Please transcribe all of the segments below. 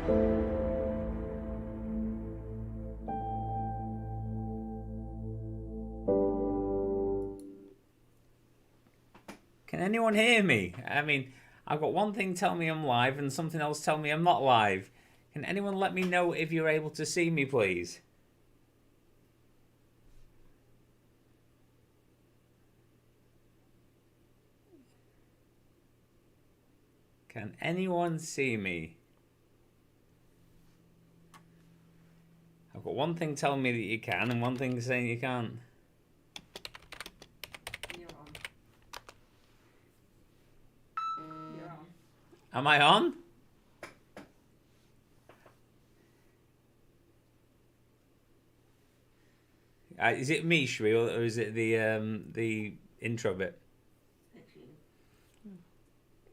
Can anyone hear me? I mean, I've got one thing tell me I'm live and something else tell me I'm not live. Can anyone let me know if you're able to see me, please? Can anyone see me? I've got one thing telling me that you can and one thing saying you can't. You're on. You're on. Am I on? Is it me, Shri, or is it the intro bit?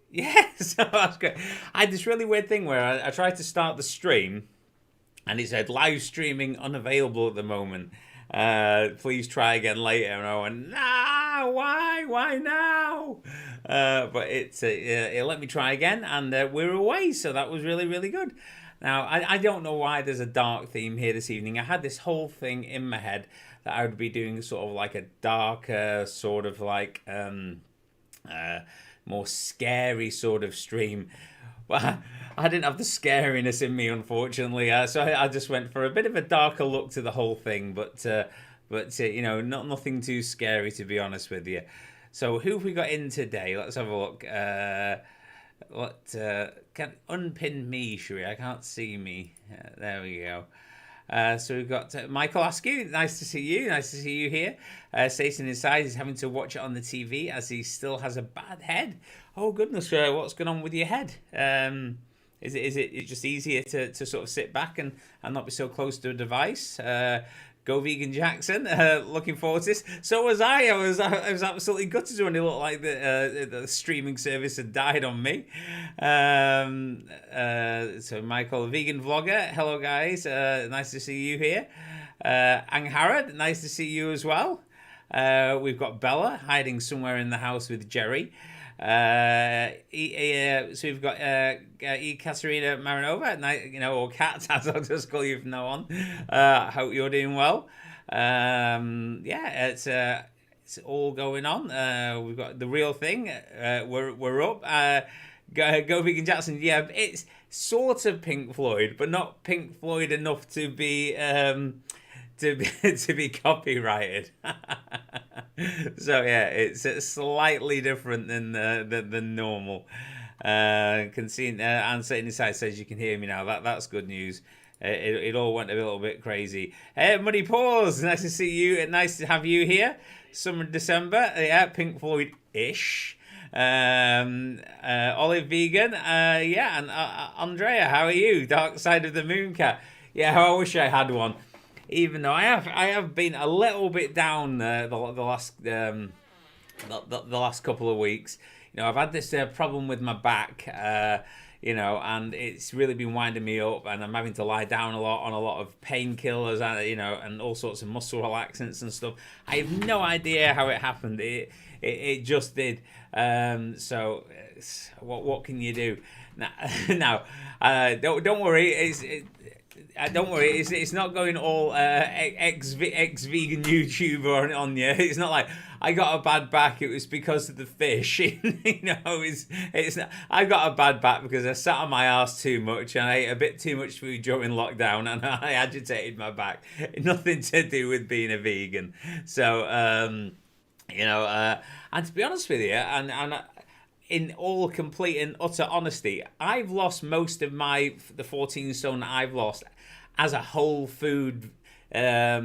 Yes, that's great. I had this really weird thing where I tried to start the stream, and it said live streaming unavailable at the moment. Please try again later. And I went, nah, why now? But it let me try again, and we're away. So that was really, really good. Now, I don't know why there's a dark theme here this evening. I had this whole thing in my head that I would be doing sort of like a darker, sort of like more scary sort of stream. Well, I didn't have the scariness in me, unfortunately. So I just went for a bit of a darker look to the whole thing, but you know, nothing too scary, to be honest with you. So who have we got in today? Let's have a look. Can unpin me, Shri? I can't see me. There we go. So we've got Michael Askew. Nice to see you. Nice to see you here. Satan inside is having to watch it on the TV as he still has a bad head. Oh goodness, what's going on with your head? Is it just easier to sort of sit back and not be so close to a device? Go Vegan Jackson. Looking forward to this. So was I. I was absolutely gutted when it looked like the streaming service had died on me. So Michael, vegan vlogger. Hello guys. Nice to see you here. Angharad, nice to see you as well. We've got Bella hiding somewhere in the house with Jerry. So we've got Katerina Marinova, you know, or Kat, as I'll just call you from now on. Hope you're doing well. Yeah, it's all going on. We've got the real thing. We're up. Go Vegan Jackson. Yeah, it's sort of Pink Floyd, but not Pink Floyd enough to be to be copyrighted. So yeah, it's slightly different than normal. Can see Anne sitting inside says you can hear me now. That's good news. It all went a little bit crazy. Hey, Muddy Paws, nice to see you. Nice to have you here. Summer December, yeah, Pink Floyd ish. Olive Vegan, yeah, and Andrea, how are you? Dark Side of the Mooncat. Yeah, I wish I had one. Even though I have been a little bit down the last couple of weeks. You know, I've had this problem with my back, you know, and it's really been winding me up, and I'm having to lie down a lot on a lot of painkillers, and you know, and all sorts of muscle relaxants and stuff. I have no idea how it happened. It just did. So what can you do? Now, don't worry. Don't worry, it's not going all ex-vegan YouTuber on you. It's not like I got a bad back, it was because of the fish. You know, it's not, I got a bad back because I sat on my ass too much and I ate a bit too much food during lockdown and I agitated my back. Nothing to do with being a vegan. So, you know, and to be honest with you, and in all complete and utter honesty, I've lost most of the 14 stone that I've lost as a whole food way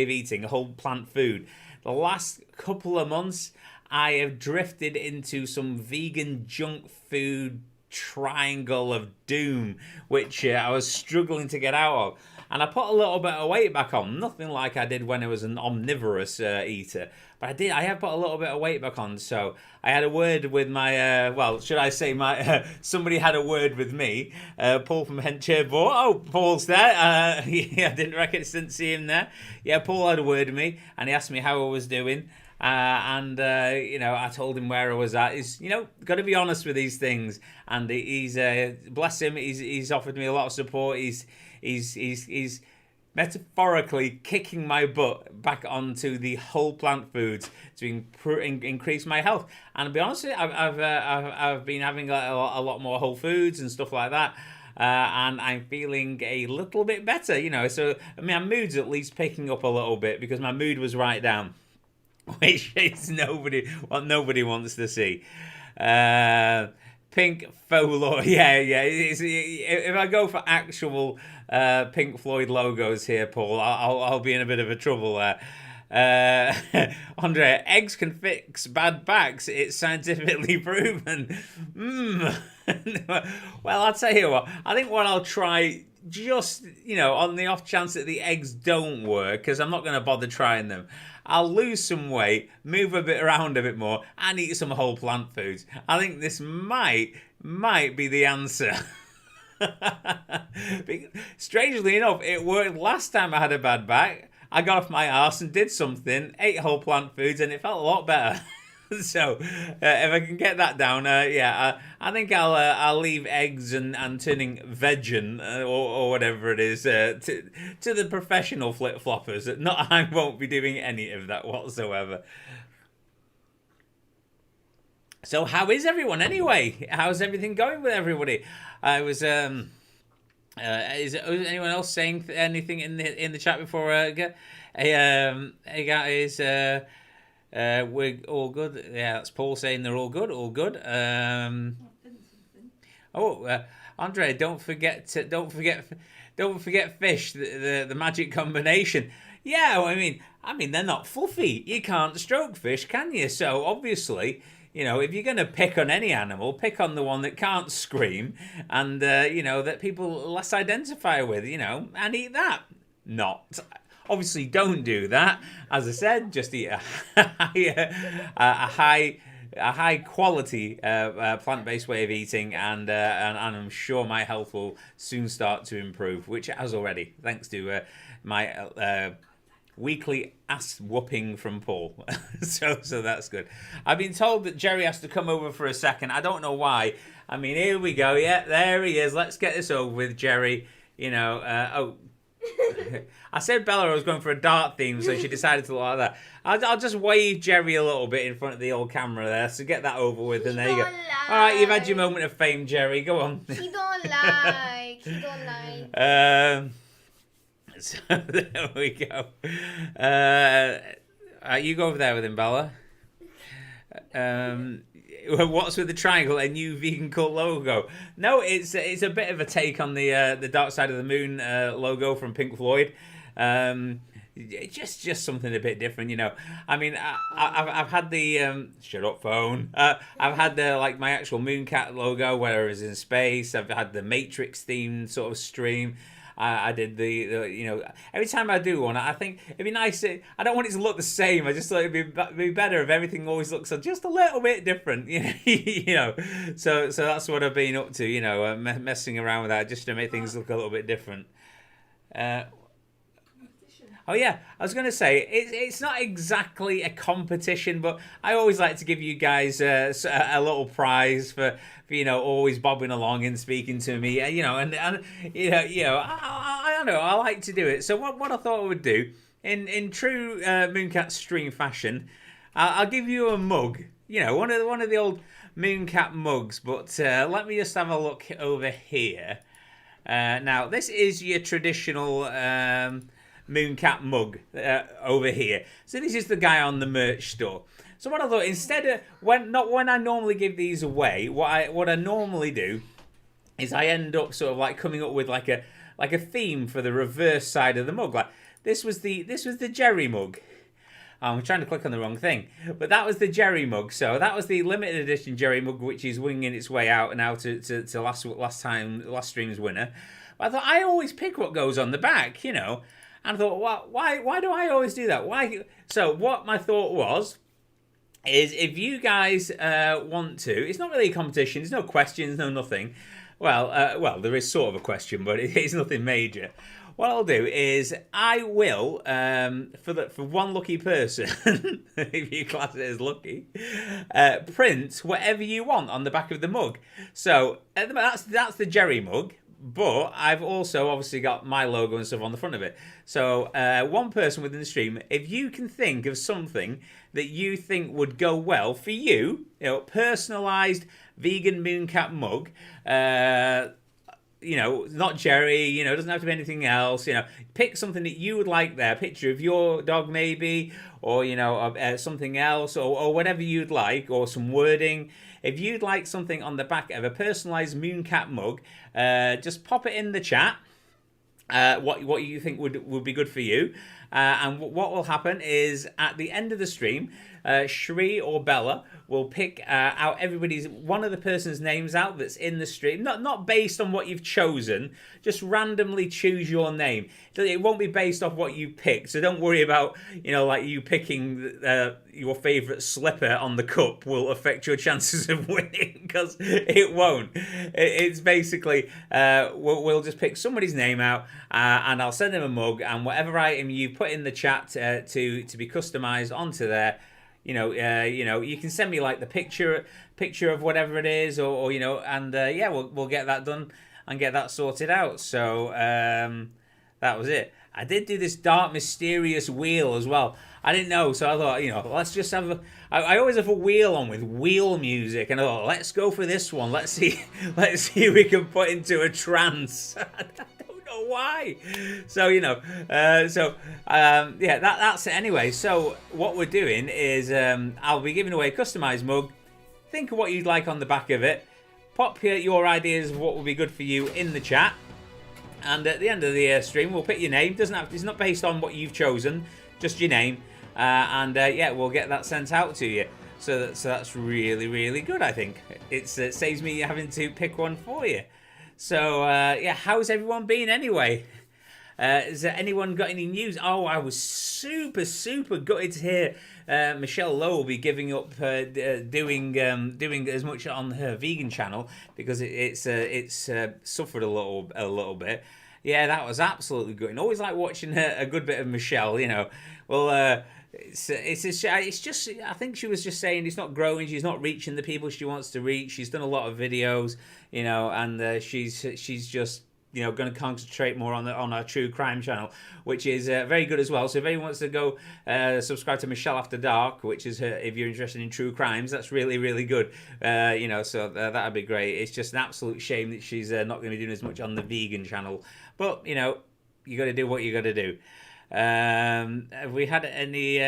of eating, a whole plant food. The last couple of months, I have drifted into some vegan junk food triangle of doom, which I was struggling to get out of. And I put a little bit of weight back on, nothing like I did when I was an omnivorous eater. But I have put a little bit of weight back on. So I had a word with my, well, should I say somebody had a word with me. Paul from Henchair Board. Oh, Paul's there. Yeah, I didn't see him there. Yeah, Paul had a word with me and he asked me how I was doing. You know, I told him where I was at. He's, you know, got to be honest with these things. And he's bless him. He's offered me a lot of support. He's metaphorically kicking my butt back onto the whole plant foods to increase my health. And to be honest with you, I've been having a lot more whole foods and stuff like that. And I'm feeling a little bit better, you know. So I mean, my mood's at least picking up a little bit because my mood was right down, which is what nobody wants to see. Pink Floyd, yeah. If I go for actual Pink Floyd logos here, Paul, I'll be in a bit of a trouble there. Andre, eggs can fix bad backs. It's scientifically proven. Well, I'll tell you what. I think what I'll try, just, you know, on the off chance that the eggs don't work, because I'm not going to bother trying them, I'll lose some weight, move a bit around a bit more, and eat some whole plant foods. I think this might be the answer. Strangely enough, it worked last time I had a bad back. I got off my arse and did something, ate whole plant foods, and it felt a lot better. So, if I can get that down, I think I'll leave eggs and turning vegan or whatever it is to the professional flip floppers. I won't be doing any of that whatsoever. So, how is everyone anyway? How's everything going with everybody? I was is anyone else saying anything in the chat before I go? Hey guys, we're all good. Yeah, that's Paul saying they're all good. All good. Andre, don't forget fish. The magic combination. Yeah, I mean they're not fluffy. You can't stroke fish, can you? So obviously, you know, if you're going to pick on any animal, pick on the one that can't scream and, you know, that people less identify with, you know, and eat that. Obviously, don't do that. As I said, just eat a high quality plant-based way of eating, and I'm sure my health will soon start to improve, which it has already, thanks to my weekly ass whooping from Paul. so that's good. I've been told that Jerry has to come over for a second. I don't know why. I mean, here we go. Yeah, there he is. Let's get this over with, Jerry. You know, I said Bella was going for a dart theme, so she decided to look like that. I'll just wave Jerry a little bit in front of the old camera there, so get that over with, and there you go. All right, you've had your moment of fame, Jerry. Go on. He don't like. So there we go. You go over there with him, Bella. What's with the triangle? A new vegan cult logo? No, it's a bit of a take on the Dark Side of the Moon logo from Pink Floyd. Just something a bit different, you know. I mean, I've had the shut up phone. I've had the my actual Mooncat logo where it's in space. I've had the Matrix themed sort of stream. I did the you know, every time I do one, I think it'd be nice. I don't want it to look the same. I just thought it'd be better if everything always looks just a little bit different. You know. So that's what I've been up to. You know, messing around with that just to make things look a little bit different. Oh yeah, I was going to say it's not exactly a competition, but I always like to give you guys a little prize for you know, always bobbing along and speaking to me, you know, and you know I don't know, I like to do it. So what I thought I would do in true Mooncat stream fashion, I'll give you a mug, you know, one of the old Mooncat mugs, but let me just have a look over here. Now this is your traditional Mooncat mug over here. So this is the guy on the merch store. So what I thought, instead of when I normally give these away, what I normally do is I end up sort of coming up with like a theme for the reverse side of the mug. Like this was the Jerry mug. I'm trying to click on the wrong thing, but that was the Jerry mug. So that was the limited edition Jerry mug, which is winging its way out now to last stream's winner. But I thought I always pick what goes on the back, you know. And I thought, why do I always do that? Why? So what my thought was is, if you guys want to, it's not really a competition. There's no questions, no nothing. Well, there is sort of a question, but it's nothing major. what I'll do is I will, for one lucky person, if you class it as lucky, print whatever you want on the back of the mug. So that's the Jerry mug. But I've also obviously got my logo and stuff on the front of it. So one person within the stream, if you can think of something that you think would go well for you, personalised vegan Mooncat mug, not Jerry, doesn't have to be anything else, pick something that you would like there, picture of your dog maybe, or, something else, or whatever you'd like, or some wording. If you'd like something on the back of a personalised Mooncat mug, just pop it in the chat, what you think would be good for you. And what will happen is at the end of the stream, Shri or Bella will pick out one of the person's names out that's in the stream. Not based on what you've chosen, just randomly choose your name. It won't be based off what you picked, so don't worry about, like you picking your favourite slipper on the cup will affect your chances of winning, because it won't. It's basically, we'll just pick somebody's name out, and I'll send them a mug, and whatever item you put in the chat to be customised onto there, you can send me like the picture of whatever it is, or we'll get that done and get that sorted out. So that was it. I did do this dark mysterious wheel as well. I didn't know, so I thought, let's just have I always have a wheel on with wheel music, and I thought, let's go for this one. Let's see if we can put into a trance. Why? So that's it anyway. So what we're doing is I'll be giving away a customized mug. Think of what you'd like on the back of it, pop your ideas of what would be good for you in the chat, and at the end of the stream we'll pick your name. It's not based on what you've chosen, just your name, and we'll get that sent out to you. So that's really, really good. I think it saves me having to pick one for you. So, how's everyone been anyway? Has there anyone got any news? Oh, I was super, super gutted to hear Michelle Lowe will be giving up doing as much on her vegan channel, because it's suffered a little bit. Yeah, that was absolutely good. And always like watching a good bit of Michelle, Well, it's just, I think she was just saying it's not growing. She's not reaching the people she wants to reach. She's done a lot of videos, and she's just, going to concentrate more on our true crime channel, which is very good as well. So if anyone wants to go subscribe to Michelle After Dark, which is her, if you're interested in true crimes, that's really, really good. So that'd be great. It's just an absolute shame that she's not going to be doing as much on the vegan channel. But, you got to do what you got to do. Have we had any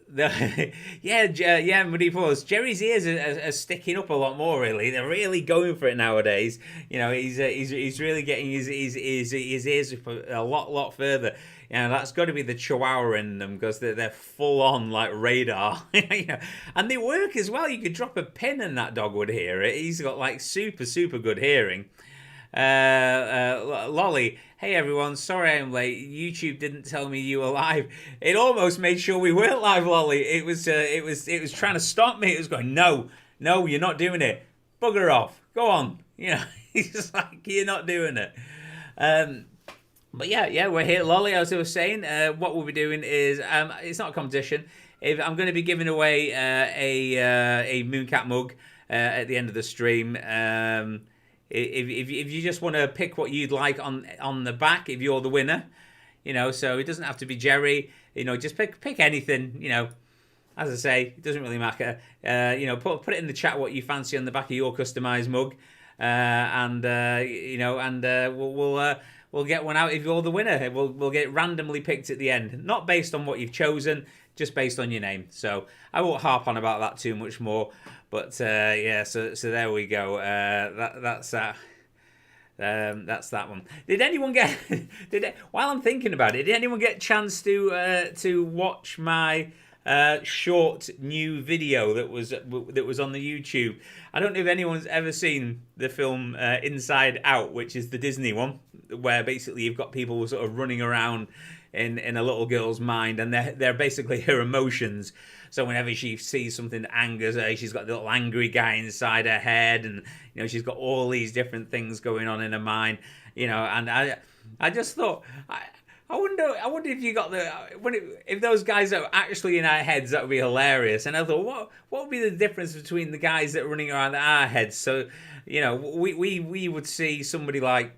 Muddy Paws. Jerry's ears are sticking up a lot more, really. They're really going for it nowadays. He's really getting his ears up a lot further. That's got to be the Chihuahua in them, because they're full on like radar. And they work as well. You could drop a pin and that dog would hear it. He's got like super, super good hearing. Lolly, hey everyone, sorry I'm late. YouTube didn't tell me you were live. It almost made sure we weren't live, Lolly. It was trying to stop me. It was going, no, you're not doing it. Bugger off. Go on. He's just like, you're not doing it. But yeah, we're here, Lolly. As I was saying, what we'll be doing is it's not a competition. I'm going to be giving away a Mooncat mug at the end of the stream. If you just want to pick what you'd like on the back, if you're the winner, so it doesn't have to be Jerry, just pick anything, as I say, it doesn't really matter. Put it in the chat what you fancy on the back of your customized mug, we'll get one out if you're the winner. We'll get randomly picked at the end, not based on what you've chosen, just based on your name. So I won't harp on about that too much more. But so there we go. That's that. That's that one. Did anyone get? While I'm thinking about it, did anyone get a chance to watch my short new video that was on the YouTube? I don't know if anyone's ever seen the film Inside Out, which is the Disney one, where basically you've got people sort of running around in a little girl's mind, and they're basically her emotions. So whenever she sees something that angers her, she's got the little angry guy inside her head, and she's got all these different things going on in her mind. And I just thought, I wonder if you got if those guys are actually in our heads, that would be hilarious. And I thought, what would be the difference between the guys that are running around our heads? So, we would see somebody like,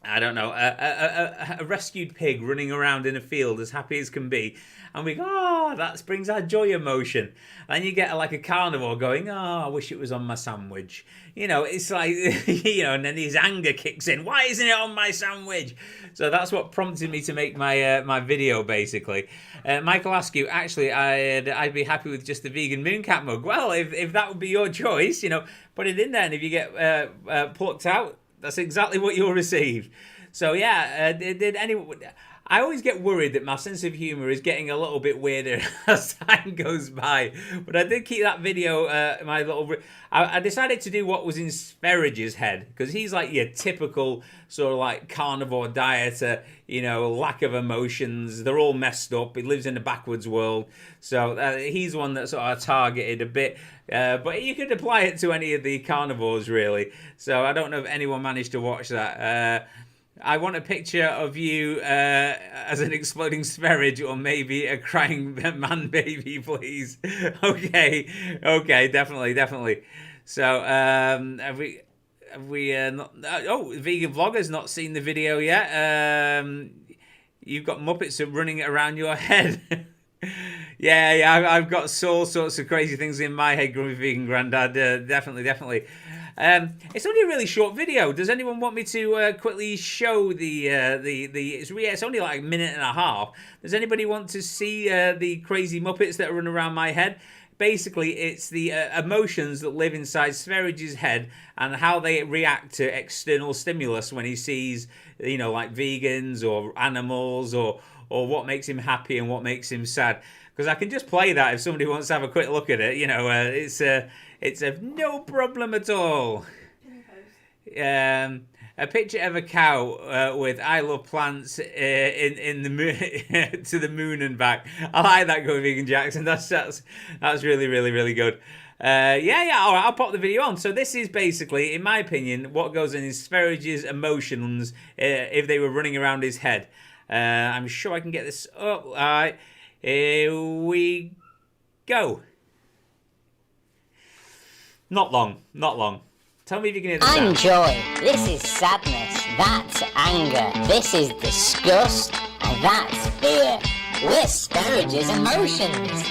I don't know, a rescued pig running around in a field as happy as can be, and we go, oh, that brings our joy emotion. And you get like a carnivore going, oh, I wish it was on my sandwich. It's like, and then his anger kicks in. Why isn't it on my sandwich? So that's what prompted me to make my video, basically. Michael Askew, actually, I'd be happy with just the vegan Mooncat mug. Well, if that would be your choice, put it in there, and if you get plucked out, that's exactly what you'll receive. So yeah, did anyone? I always get worried that my sense of humour is getting a little bit weirder as time goes by. But I did keep that video, I decided to do what was in Sperridge's head, because he's like your typical sort of like carnivore dieter, lack of emotions. They're all messed up. He lives in a backwards world. So he's one that sort of targeted a bit. But you could apply it to any of the carnivores, really. So I don't know if anyone managed to watch that. I want a picture of you as an exploding Sperridge, or maybe a crying man baby, please. Okay, definitely. So, have we not? Oh, vegan vlogger's not seen the video yet. You've got Muppets running around your head. Yeah, I've got all sorts of crazy things in my head, Grumpy Vegan Grandad. Definitely. It's only a really short video. Does anyone want me to quickly show it's only like a minute and a half. Does anybody want to see the crazy Muppets that run around my head? Basically, it's the emotions that live inside Sperridge's head and how they react to external stimulus when he sees, like vegans or animals, or what makes him happy and what makes him sad. Because I can just play that if somebody wants to have a quick look at it. It's a no problem at all. A picture of a cow with "I love plants" in the moon to the moon and back. I like that, Go Vegan Jackson. That's really good. All right, I'll pop the video on. So this is basically, in my opinion, what goes in Sperridge's emotions if they were running around his head. I'm sure I can get this up. All right, here we go. Not long. Tell me if you can hear the sound. I'm joy. This is sadness. That's anger. This is disgust. And that's fear. We're Sperridge's emotions.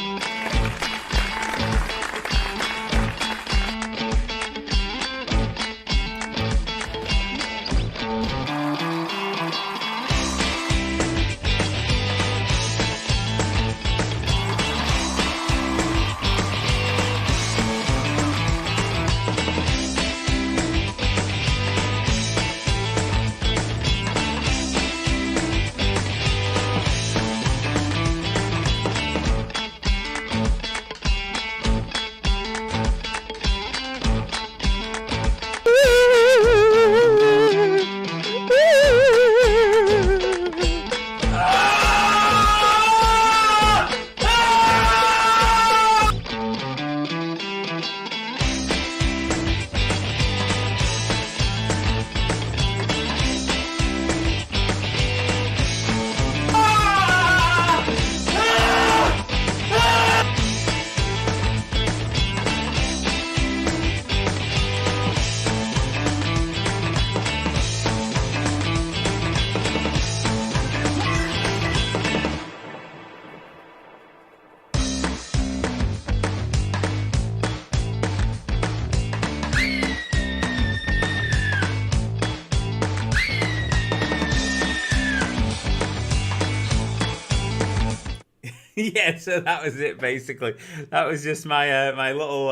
Yeah, so that was it basically. That was just my my little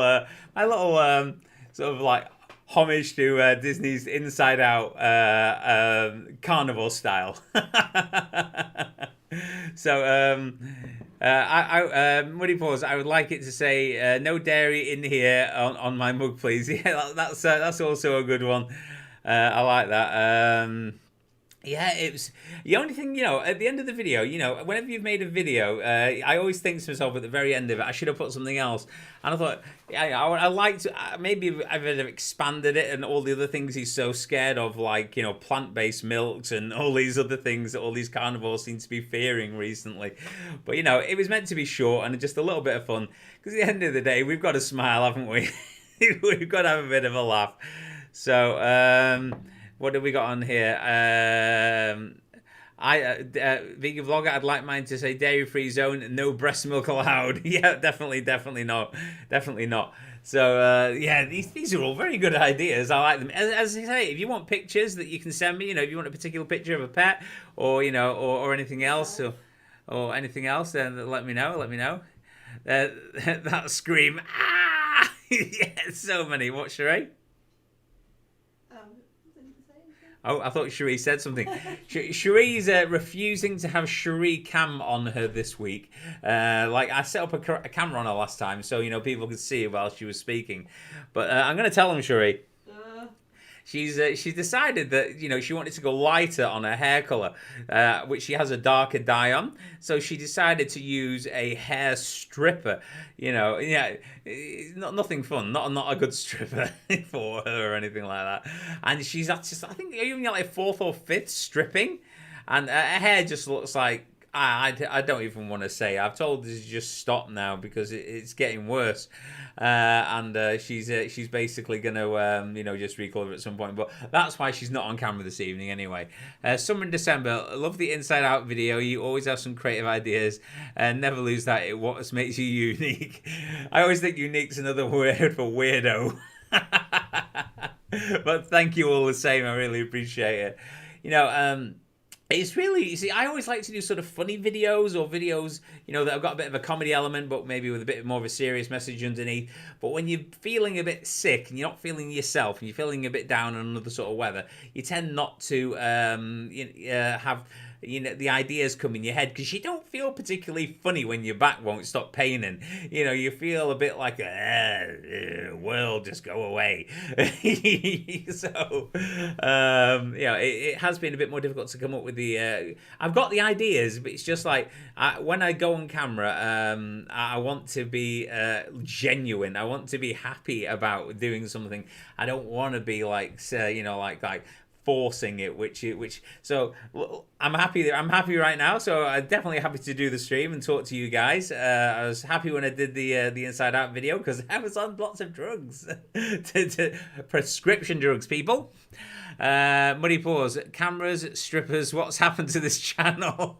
sort of like homage to Disney's Inside Out carnival style. So Muddy Paws, I would like it to say no dairy in here on my mug, please. Yeah, that's also a good one. I like that. Yeah, it was the only thing, at the end of the video, whenever you've made a video, I always think to myself at the very end of it, I should have put something else. And I thought, yeah, I like to, maybe I've expanded it and all the other things he's so scared of, like, plant-based milks and all these other things that all these carnivores seem to be fearing recently. But, it was meant to be short and just a little bit of fun. Because at the end of the day, we've got to smile, haven't we? We've got to have a bit of a laugh. So, what have we got on here? Vegan vlogger, I'd like mine to say dairy-free zone, no breast milk allowed. Yeah, definitely not. Definitely not. So, yeah, these are all very good ideas. I like them. As I say, if you want pictures that you can send me, if you want a particular picture of a pet or, or anything else, or anything else, then let me know. That scream, ah! Yeah, so many. What, Sheree? Oh, I thought Cherie said something. Cherie's refusing to have Cherie cam on her this week. Like, I set up a camera on her last time so, people could see her while she was speaking. But I'm going to tell them, Cherie. She's decided that, she wanted to go lighter on her hair colour, which she has a darker dye on. So she decided to use a hair stripper. Yeah, it's nothing fun, not a good stripper for her or anything like that. And she's at just, I think, even like 4th or 5th stripping, and her hair just looks like, I don't even want to say. I've told her to just stop now because it's getting worse, and she's basically going to just recover at some point. But that's why she's not on camera this evening anyway. Summer in December. I love the Inside Out video. You always have some creative ideas, and never lose that. What makes you unique. I always think unique's another word for weirdo. But thank you all the same. I really appreciate it. It's really, you see, I always like to do sort of funny videos or videos, that have got a bit of a comedy element, but maybe with a bit more of a serious message underneath. But when you're feeling a bit sick and you're not feeling yourself and you're feeling a bit down on another sort of weather, you tend not to have the ideas come in your head because you don't feel particularly funny when your back won't stop paining. You feel a bit like world just go away. So it has been a bit more difficult to come up with the I've got the ideas, but it's just like when I go on camera, I want to be genuine. I want to be happy about doing something. I don't want to be like like forcing it, so I'm happy right now. So I'm definitely happy to do the stream and talk to you guys. I was happy when I did the Inside Out video because I was on lots of drugs, prescription drugs, people. Muddy Paws, cameras, strippers, what's happened to this channel?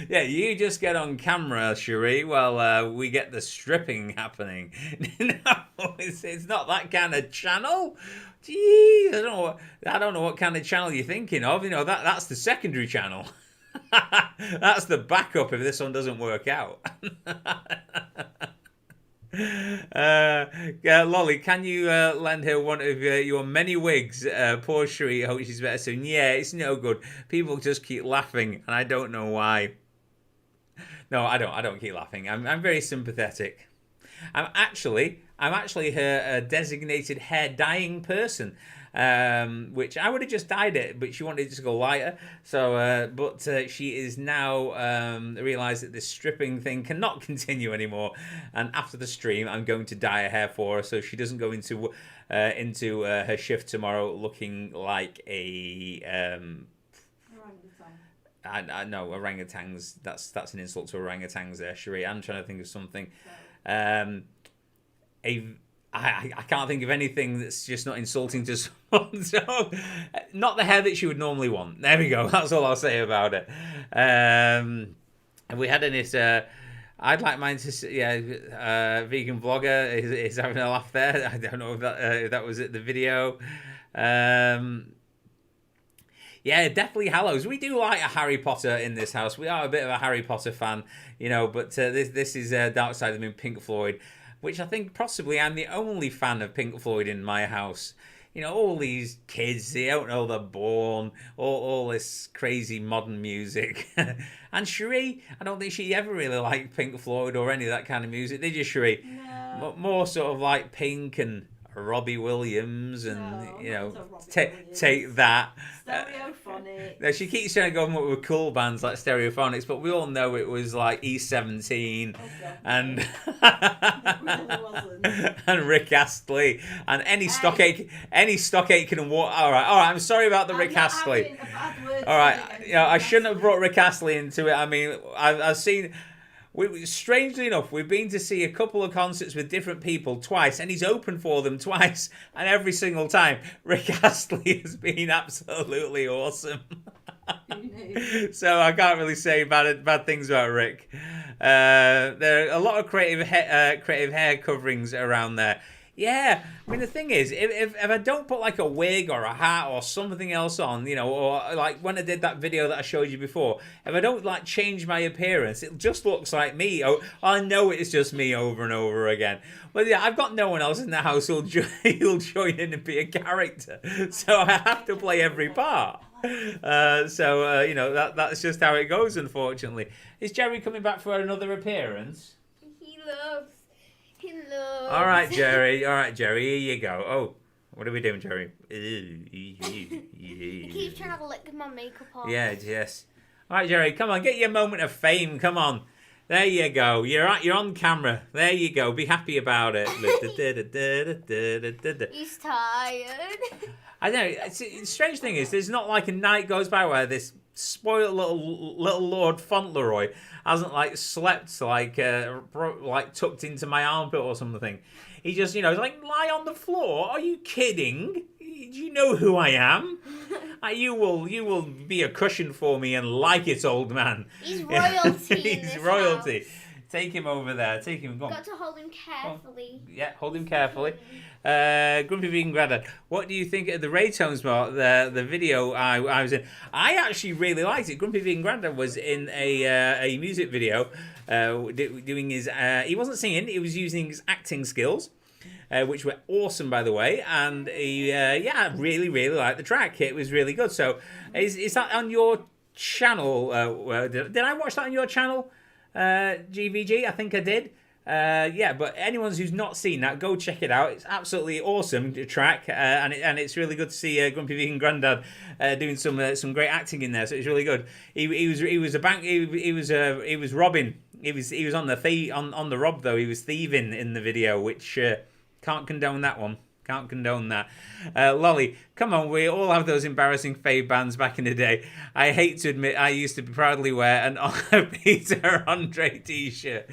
Yeah, you just get on camera, Cherie, while we get the stripping happening. No, it's not that kind of channel. Jeez, I don't know what kind of channel you're thinking of. That's the secondary channel. That's the backup if this one doesn't work out. Lolly, can you lend her one of your many wigs? Poor Cherie, hope she's better soon. Yeah, it's no good. People just keep laughing, and I don't know why. No, I don't keep laughing. I'm very sympathetic. I'm actually her designated hair dyeing person, which I would have just dyed it, but she wanted to go lighter. So, but she is now realised that this stripping thing cannot continue anymore. And after the stream, I'm going to dye her hair for her so she doesn't go into her shift tomorrow looking like a I know orangutans. That's an insult to orangutans there, Cherie. I'm trying to think of something. I can't think of anything that's just not insulting to someone. So, not the hair that she would normally want. There we go. That's all I'll say about it. Have we had any? I'd like mine to say, vegan vlogger is having a laugh there. I don't know if that was at the video. Yeah, Deathly Hallows. We do like a Harry Potter in this house. We are a bit of a Harry Potter fan, but this is Dark Side of the Moon, Pink Floyd, which I think possibly I'm the only fan of Pink Floyd in my house. All these kids, they don't know they're born, all this crazy modern music. And Cherie, I don't think she ever really liked Pink Floyd or any of that kind of music, did you, Cherie? No. More sort of like Pink and Robbie Williams and No, you not know, to Robbie take Williams. that. Stereophonics. No, she keeps trying to go with cool bands like Stereophonics, but we all know it was like E17 Oh, God, and It really wasn't. and Rick Astley and any stock ache can walk. All right, I'm sorry about the I'm Rick not Astley. having a bad word All right, for you know, I shouldn't have Astley. brought Rick Astley into it. I mean, I've seen. Strangely enough, we've been to see a couple of concerts with different people twice, and he's opened for them twice, and every single time, Rick Astley has been absolutely awesome. Who knew? So I can't really say bad things about Rick. There are a lot of creative hair coverings around there. Yeah, I mean the thing is, if I don't put like a wig or a hat or something else on, you know, or like when I did that video that I showed you before, if I don't like change my appearance, it just looks like me. Oh, I know it's just me over and over again. But yeah, I've got no one else in the house who'll join in and be a character, so I have to play every part. You know that's just how it goes. Unfortunately, is Jerry coming back for another appearance? He loves. All right, Jerry. Here you go. Oh, what are we doing, Jerry? He keeps trying to lick my makeup off. Yeah, yes. All right, Jerry, come on, get your moment of fame. Come on. There you go. You're on camera. There you go. Be happy about it. He's tired. I know. The strange thing is, there's not like a night goes by where this spoiled little Lord Fauntleroy hasn't like slept like tucked into my armpit or something. He just, you know, like lie on the floor. Are you kidding? Do you know who I am? You will be a cushion for me and like it, old man. He's royalty. In He's this royalty. house. Take him over there. Take him. Go on. Got to hold him carefully. Yeah, hold him carefully. Grumpy Vegan Grandad, what do you think of the Raytones, the video I was in? I actually really liked it. Grumpy Vegan Grandad was in a music video doing his... he wasn't singing, he was using his acting skills, which were awesome, by the way. And he, I really, really liked the track. It was really good. So is that on your channel? Did I watch that on your channel, GVG? I think I did. But anyone who's not seen that, go check it out. It's absolutely awesome track, and it's really good to see Grumpy Vegan Grandad doing some great acting in there. So it's really good. He was robbing. He was on the rob though. He was thieving in the video, which can't condone that one. Can't condone that. Lolly, come on, we all have those embarrassing fave bands back in the day. I hate to admit I used to proudly wear an Peter Andre t-shirt.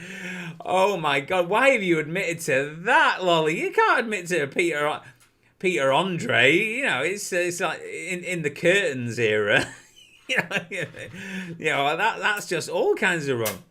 Oh my God, why have you admitted to that, Lolly? You can't admit to Peter Andre. You know, it's like in the Curtains era. you know that's just all kinds of wrong.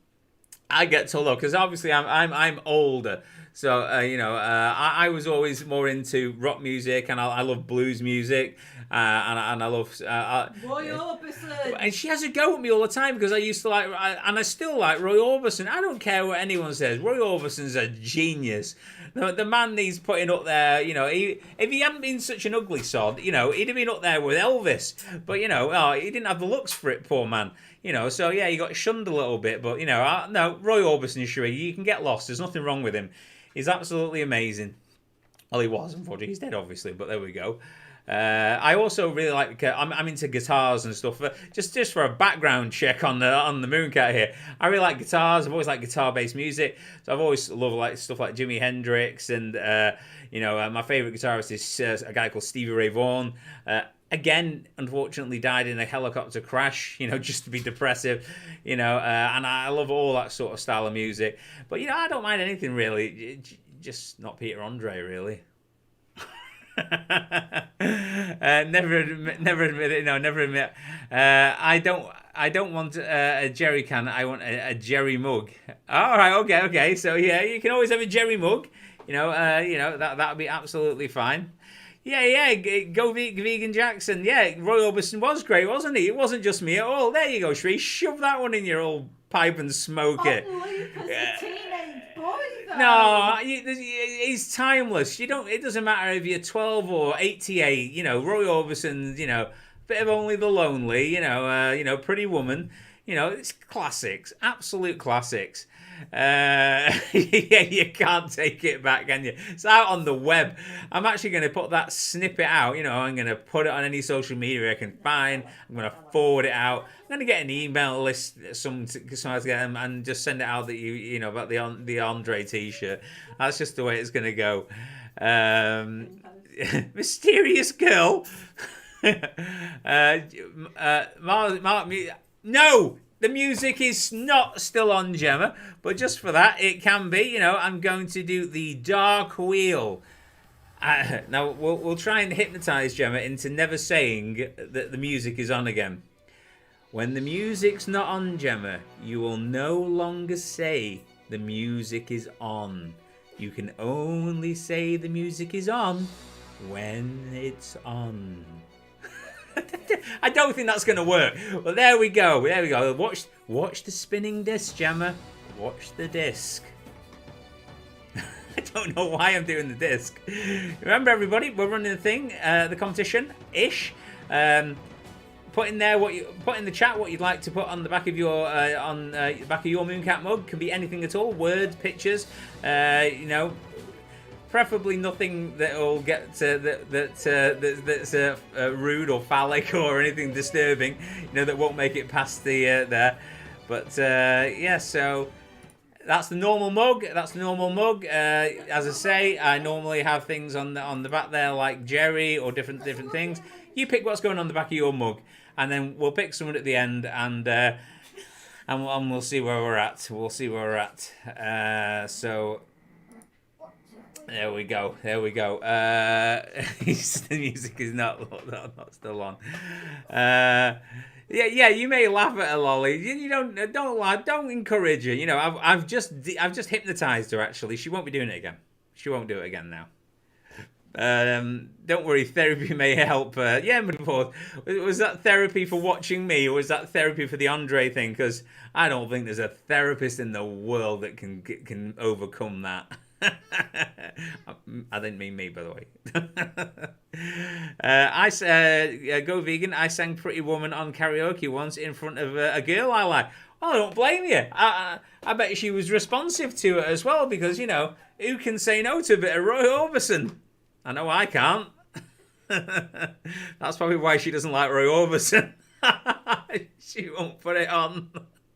I get told off because obviously I'm older. So, I was always more into rock music, and I love blues music, and I love... Roy Orbison! And she has a go at me all the time, because I used to like... and I still like Roy Orbison. I don't care what anyone says. Roy Orbison's a genius. The man he's putting up there, you know, if he hadn't been such an ugly sod, you know, he'd have been up there with Elvis. But, you know, he didn't have the looks for it, poor man. You know, so yeah, he got shunned a little bit. But, you know, no, Roy Orbison, sure, you can get lost. There's nothing wrong with him. He's absolutely amazing. Well, he was, unfortunately. He's dead, obviously, but there we go. I also really like... I'm into guitars and stuff. Just for a background check on the Mooncat here. I really like guitars. I've always liked guitar-based music. So I've always loved like stuff like Jimi Hendrix. And, my favourite guitarist is a guy called Stevie Ray Vaughan. Again, unfortunately, died in a helicopter crash, you know, just to be depressive, you know, and I love all that sort of style of music. But, you know, I don't mind anything, really, just not Peter Andre, really. Never admit it, no, never admit. I don't want a jerry can, I want a jerry mug. All right, okay, so, yeah, you can always have a jerry mug, that'd be absolutely fine. Yeah, go Vegan Jackson. Yeah, Roy Orbison was great, wasn't he? It wasn't just me at all. There you go, Shree. Shove that one in your old pipe and smoke it. A teenage boy, though. No, he's timeless. It doesn't matter if you're 12 or 88. You know, Roy Orbison. You know, bit of Only the Lonely. You know, Pretty Woman. You know, it's classics, absolute classics. Yeah, you can't take it back, can you? It's out on the web. I'm actually going to put that snippet out. You know, I'm going to put it on any social media I can find. I'm going to forward it out. I'm going to get an email list, some to get them, and just send it out that you know about the Andre T-shirt. That's just the way it's going to go. Mysterious girl. No, the music is not still on, Gemma, but just for that, it can be. You know, I'm going to do the dark wheel. Now, we'll try and hypnotize Gemma into never saying that the music is on again. When the music's not on, Gemma, you will no longer say the music is on. You can only say the music is on when it's on. I don't think that's going to work. Well, there we go. There we go. Watch the spinning disc, Gemma. Watch the disc. I don't know why I'm doing the disc. Remember, everybody, we're running the thing, the competition-ish. Put in there put in the chat what you'd like to put on the back of your back of your Mooncat mug. Can be anything at all. Words, pictures. You know. Preferably nothing that'll get that's rude or phallic or anything disturbing, you know, that won't make it past the there. But yeah, so that's the normal mug. That's the normal mug. As I say, I normally have things on the back there like Jerry or different things. You pick what's going on the back of your mug, and then we'll pick someone at the end, and we'll see where we're at. We'll see where we're at. So. There we go. There we go. The music is not still on. Yeah. You may laugh at her, Lolly. You don't laugh. Don't encourage her. You know, I've just hypnotized her. Actually, she won't be doing it again. She won't do it again now. Don't worry. Therapy may help. Yeah, was that therapy for watching me, or was that therapy for the Andre thing? Because I don't think there's a therapist in the world that can overcome that. I didn't mean me, by the way. Go vegan. I sang Pretty Woman on karaoke once in front of a girl I like. Oh, I don't blame you. I bet she was responsive to it as well, because, you know, who can say no to a bit of Roy Orbison? I know I can't. That's probably why she doesn't like Roy Orbison. She won't put it on.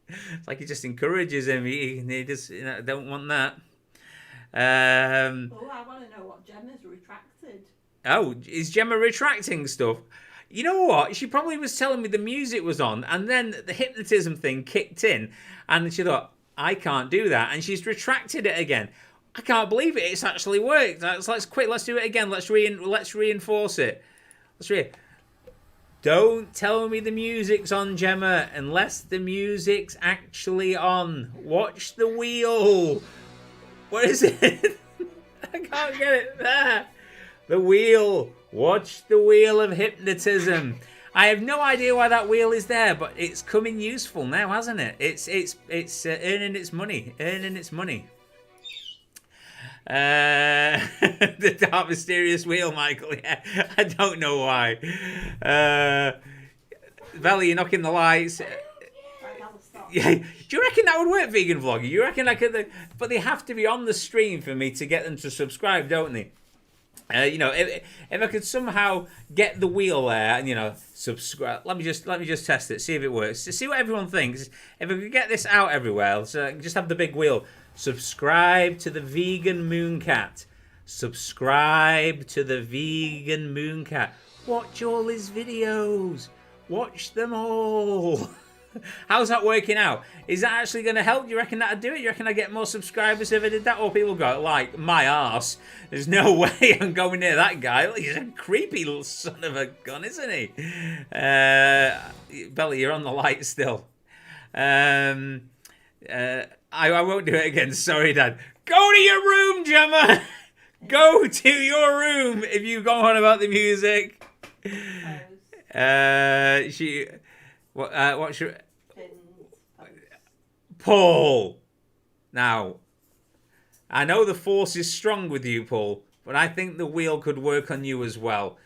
It's like he just encourages him. He just, you know, don't want that. Oh, I want to know what Gemma's retracted. Oh, is Gemma retracting stuff? You know what? She probably was telling me the music was on, and then the hypnotism thing kicked in, and she thought, I can't do that, and she's retracted it again. I can't believe it. It's actually worked. Let's quit. Let's do it again. Let's reinforce it. Don't tell me the music's on, Gemma, unless the music's actually on. Watch the wheel. What is it? I can't get it there. The wheel. Watch the wheel of hypnotism. I have no idea why that wheel is there, but it's coming useful now, hasn't it? It's earning its money. The dark mysterious wheel, Michael. Yeah, I don't know why. Bella, you're knocking the lights. Yeah, do you reckon that would work, vegan vlogger? You reckon I could? But they have to be on the stream for me to get them to subscribe, don't they? You know, if I could somehow get the wheel there and, you know, subscribe. Let me just test it, see if it works, see what everyone thinks. If I could get this out everywhere, so just have the big wheel. Subscribe to the Vegan Mooncat. Subscribe to the Vegan Mooncat. Watch all his videos. Watch them all. How's that working out? Is that actually going to help? Do you reckon that'd do it? Do you reckon I'd get more subscribers if I did that? Or people go, like, my arse. There's no way I'm going near that guy. He's a creepy little son of a gun, isn't he? Bella, you're on the light still. I won't do it again. Sorry, Dad. Go to your room, Gemma. Go to your room if you go on about the music. What's your... Paul! Now, I know the force is strong with you, Paul, but I think the wheel could work on you as well.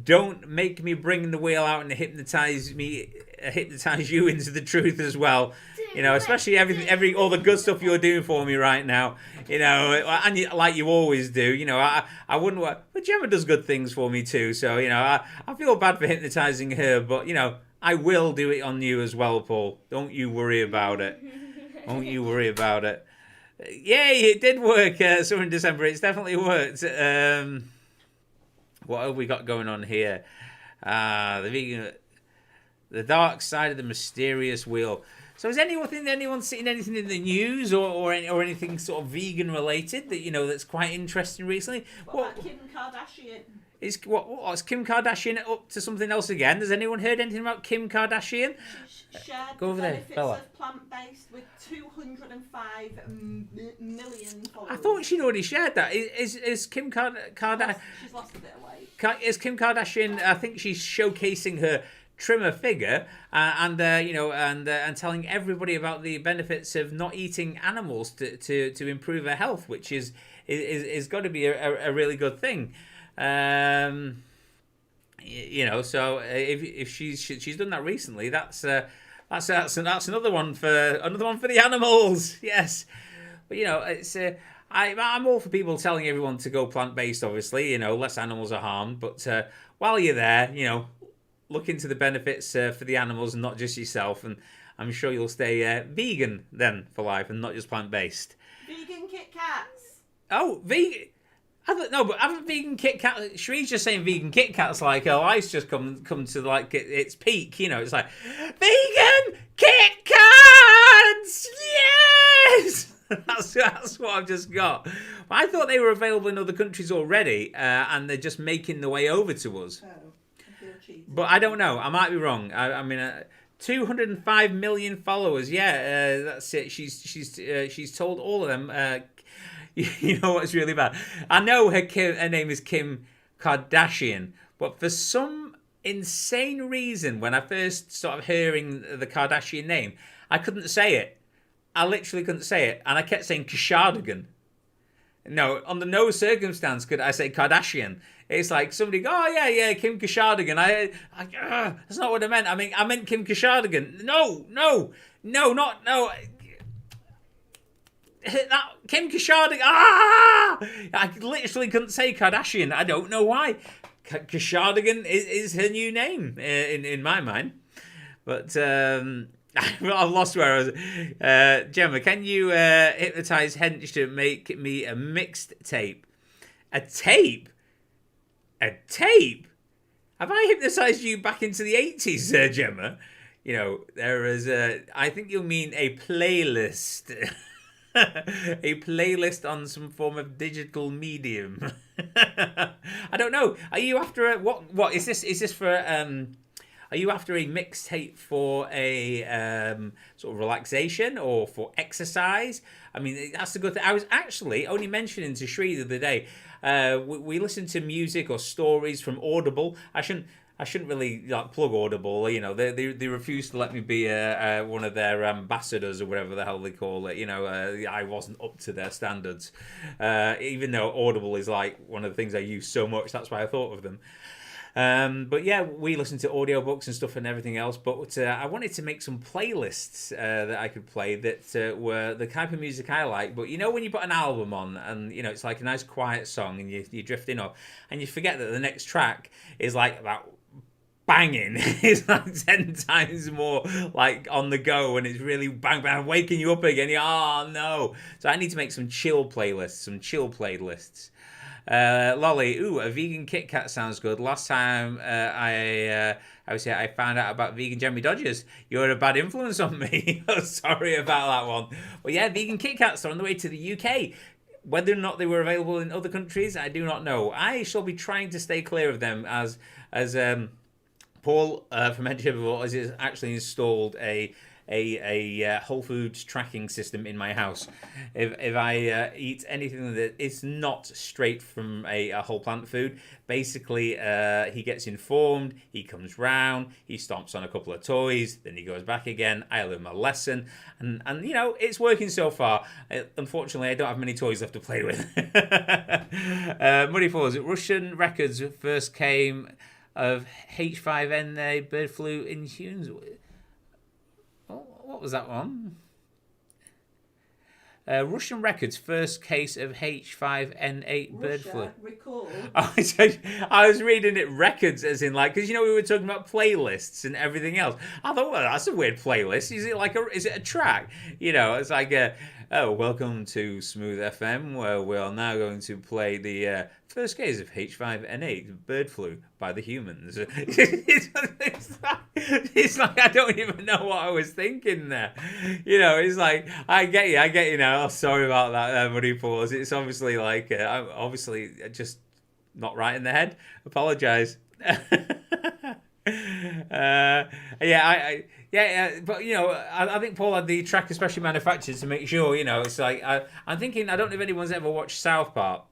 Don't make me bring the wheel out and hypnotize me hypnotize you into the truth as well. You know, especially all the good stuff you're doing for me right now. You know, and like you always do. You know, I wouldn't want, but Gemma does good things for me too. So you know, I feel bad for hypnotizing her, but you know, I will do it on you as well, Paul. Don't you worry about it. Don't you worry about it. Yay, it did work. Summer in December, it's definitely worked. What have we got going on here? The dark side of the mysterious wheel. So has anyone seen anything in the news or anything sort of vegan related that, you know, that's quite interesting recently? What about Kim Kardashian? Is Kim Kardashian up to something else again? Has anyone heard anything about Kim Kardashian? She shared Go over the there, benefits Bella. of plant-based with 205 million followers. I thought she'd already shared that. Is Kim Kardashian? She's lost a bit of weight. Is Kim Kardashian? I think she's showcasing her trimmer figure and telling everybody about the benefits of not eating animals to improve her health, which is got to be a really good thing. You know, so if she's done that recently, that's another one for the animals. Yes, but you know, it's I'm all for people telling everyone to go plant-based. Obviously, you know, less animals are harmed. But while you're there, you know, look into the benefits for the animals and not just yourself, and I'm sure you'll stay vegan then for life and not just plant-based. Vegan Kit Kats. Oh, vegan. But haven't vegan Kit Kat? Shree's just saying vegan Kit Kat's like, oh, life's just come to like its peak. You know, it's like vegan Kit Kats. Yes, that's what I've just got. But I thought they were available in other countries already, and they're just making the way over to us. Oh, I feel cheated. But I don't know. I might be wrong. I mean, 205 million followers. Yeah, that's it. She's told all of them. You know what's really bad? I know her name is Kim Kardashian, but for some insane reason, when I first started hearing the Kardashian name, I couldn't say it. I literally couldn't say it, and I kept saying Kardashian. No, under no circumstance could I say Kardashian. It's like somebody go, oh yeah, Kim Kardashian. That's not what I meant. I meant Kim Kardashian. No. That Kim Kardashian. I literally couldn't say Kardashian. I don't know why. Kardashian is her new name in my mind. But I've lost where I was. Gemma, can you hypnotize Hench to make me a mixed tape? A tape? A tape? Have I hypnotized you back into the 80s, Gemma? You know, there is I think you'll mean a playlist. A playlist on some form of digital medium. I don't know. Are you after a what is this? Is this for are you after a mixtape for a sort of relaxation or for exercise? I mean, that's a good thing. I was actually only mentioning to Shree the other day. We listen to music or stories from Audible. I shouldn't really like plug Audible. You know, they refuse to let me be one of their ambassadors or whatever the hell they call it. You know, I wasn't up to their standards, even though Audible is like one of the things I use so much. That's why I thought of them. But yeah, we listen to audiobooks and stuff and everything else. But I wanted to make some playlists that I could play that were the type of music I like. But you know, when you put an album on and you know it's like a nice quiet song and you're drifting off and you forget that the next track is like about banging. It's like 10 times more like on the go and it's really bang bang waking you up again. Oh no. So I need to make some chill playlists. Lolly, a vegan Kit Kat sounds good. Last time I found out about vegan Jemmy Dodgers. You're a bad influence on me. Sorry about that one. Well, yeah, vegan Kit Kats are on the way to the UK. Whether or not they were available in other countries, I do not know. I shall be trying to stay clear of them as Paul from Edgehill has actually installed a Whole Foods tracking system in my house. If I eat anything that is not straight from a whole plant food, basically he gets informed, he comes round, he stomps on a couple of toys, then he goes back again. I learn my lesson, and you know it's working so far. Unfortunately, I don't have many toys left to play with. Muddy Falls, Russian records first came of H5N1 bird flu in humans. what was that one? Russian records first case of H5N8 bird flu. Record. I was reading it records as in like, because you know we were talking about playlists and everything else. I thought, well, that's a weird playlist. Is it a track? You know, it's like oh, welcome to Smooth FM, where we are now going to play the first case of H5N8 bird flu by the humans. It's like I don't even know what I was thinking there. You know, it's like I get you now. Oh, sorry about that, Muddy Paws. It's obviously like I'm obviously just not right in the head. Apologise. Yeah, but you know, I think Paul had the track especially manufactured to make sure. You know, it's like I'm thinking. I don't know if anyone's ever watched South Park,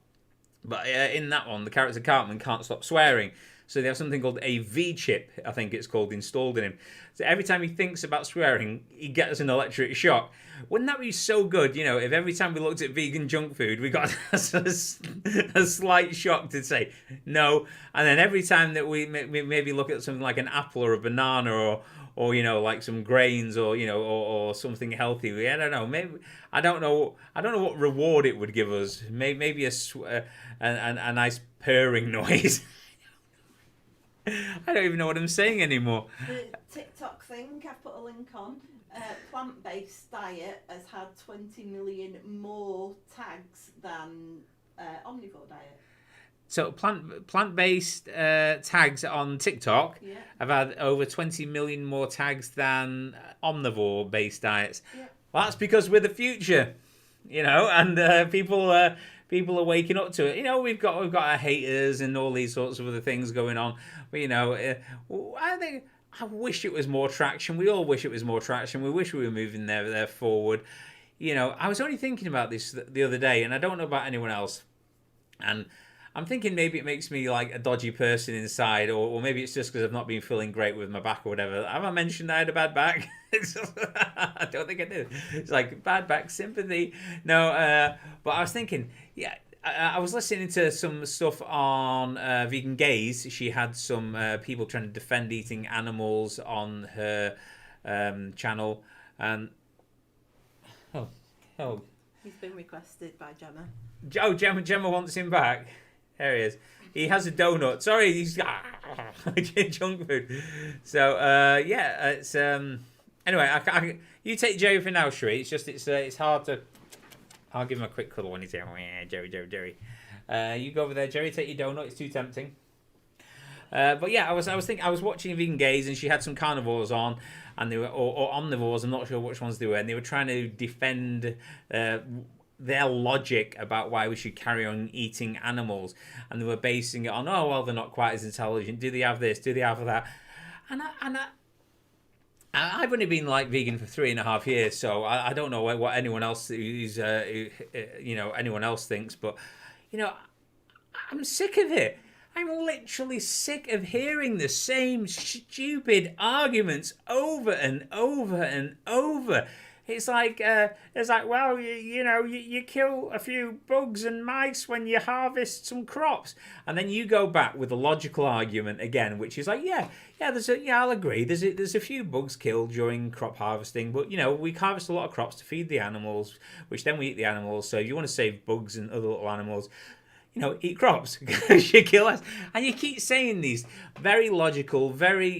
but in that one, the character Cartman can't stop swearing. So they have something called a V chip, I think it's called, installed in him. So every time he thinks about swearing, he gets an electric shock. Wouldn't that be so good, you know, if every time we looked at vegan junk food, we got a slight shock to say no, and then every time that we maybe look at something like an apple or a banana or you know, like some grains or you know or something healthy, I don't know, maybe I don't know what reward it would give us. Maybe a nice purring noise. I don't even know what I'm saying anymore. The TikTok thing, I've put a link on. Plant-based diet has had 20 million more tags than omnivore diet. So plant-based tags on TikTok have had over 20 million more tags than omnivore-based diets. Yeah. Well, that's because we're the future, you know, and people are waking up to it. You know, we've got our haters and all these sorts of other things going on. But you know, I wish it was more traction. We all wish it was more traction. We wish we were moving there forward. You know, I was only thinking about this the other day, and I don't know about anyone else. And I'm thinking maybe it makes me like a dodgy person inside, or maybe it's just because I've not been feeling great with my back or whatever. Have I mentioned I had a bad back? I don't think I did. It's like bad back sympathy. No, but I was thinking, yeah, I was listening to some stuff on Vegan Gaze. She had some people trying to defend eating animals on her channel. And oh. He's been requested by Gemma. Oh, Gemma wants him back. There he is. He has a donut. Sorry, he's junk food. So yeah, it's anyway. You take Jerry for now, Sheree. It's just it's hard to. I'll give him a quick cuddle when he's here. Oh, yeah, Jerry. You go over there, Jerry. Take your donut. It's too tempting. But yeah, I was thinking. I was watching Vegan Gaze, and she had some carnivores on, and they were or omnivores. I'm not sure which ones they were, and they were trying to defend their logic about why we should carry on eating animals, and they were basing it on, oh well, they're not quite as intelligent. Do they have this? Do they have that? And I've only been like vegan for 3.5 years, so I don't know what anyone else is, anyone else thinks, but you know, I'm sick of it. I'm literally sick of hearing the same stupid arguments over and over and over. It's like, well, you kill a few bugs and mice when you harvest some crops, and then you go back with a logical argument again, which is like, I'll agree. There's a few bugs killed during crop harvesting, but you know we harvest a lot of crops to feed the animals, which then we eat the animals. So if you want to save bugs and other little animals, you know, eat crops because you kill us. And you keep saying these very logical, very,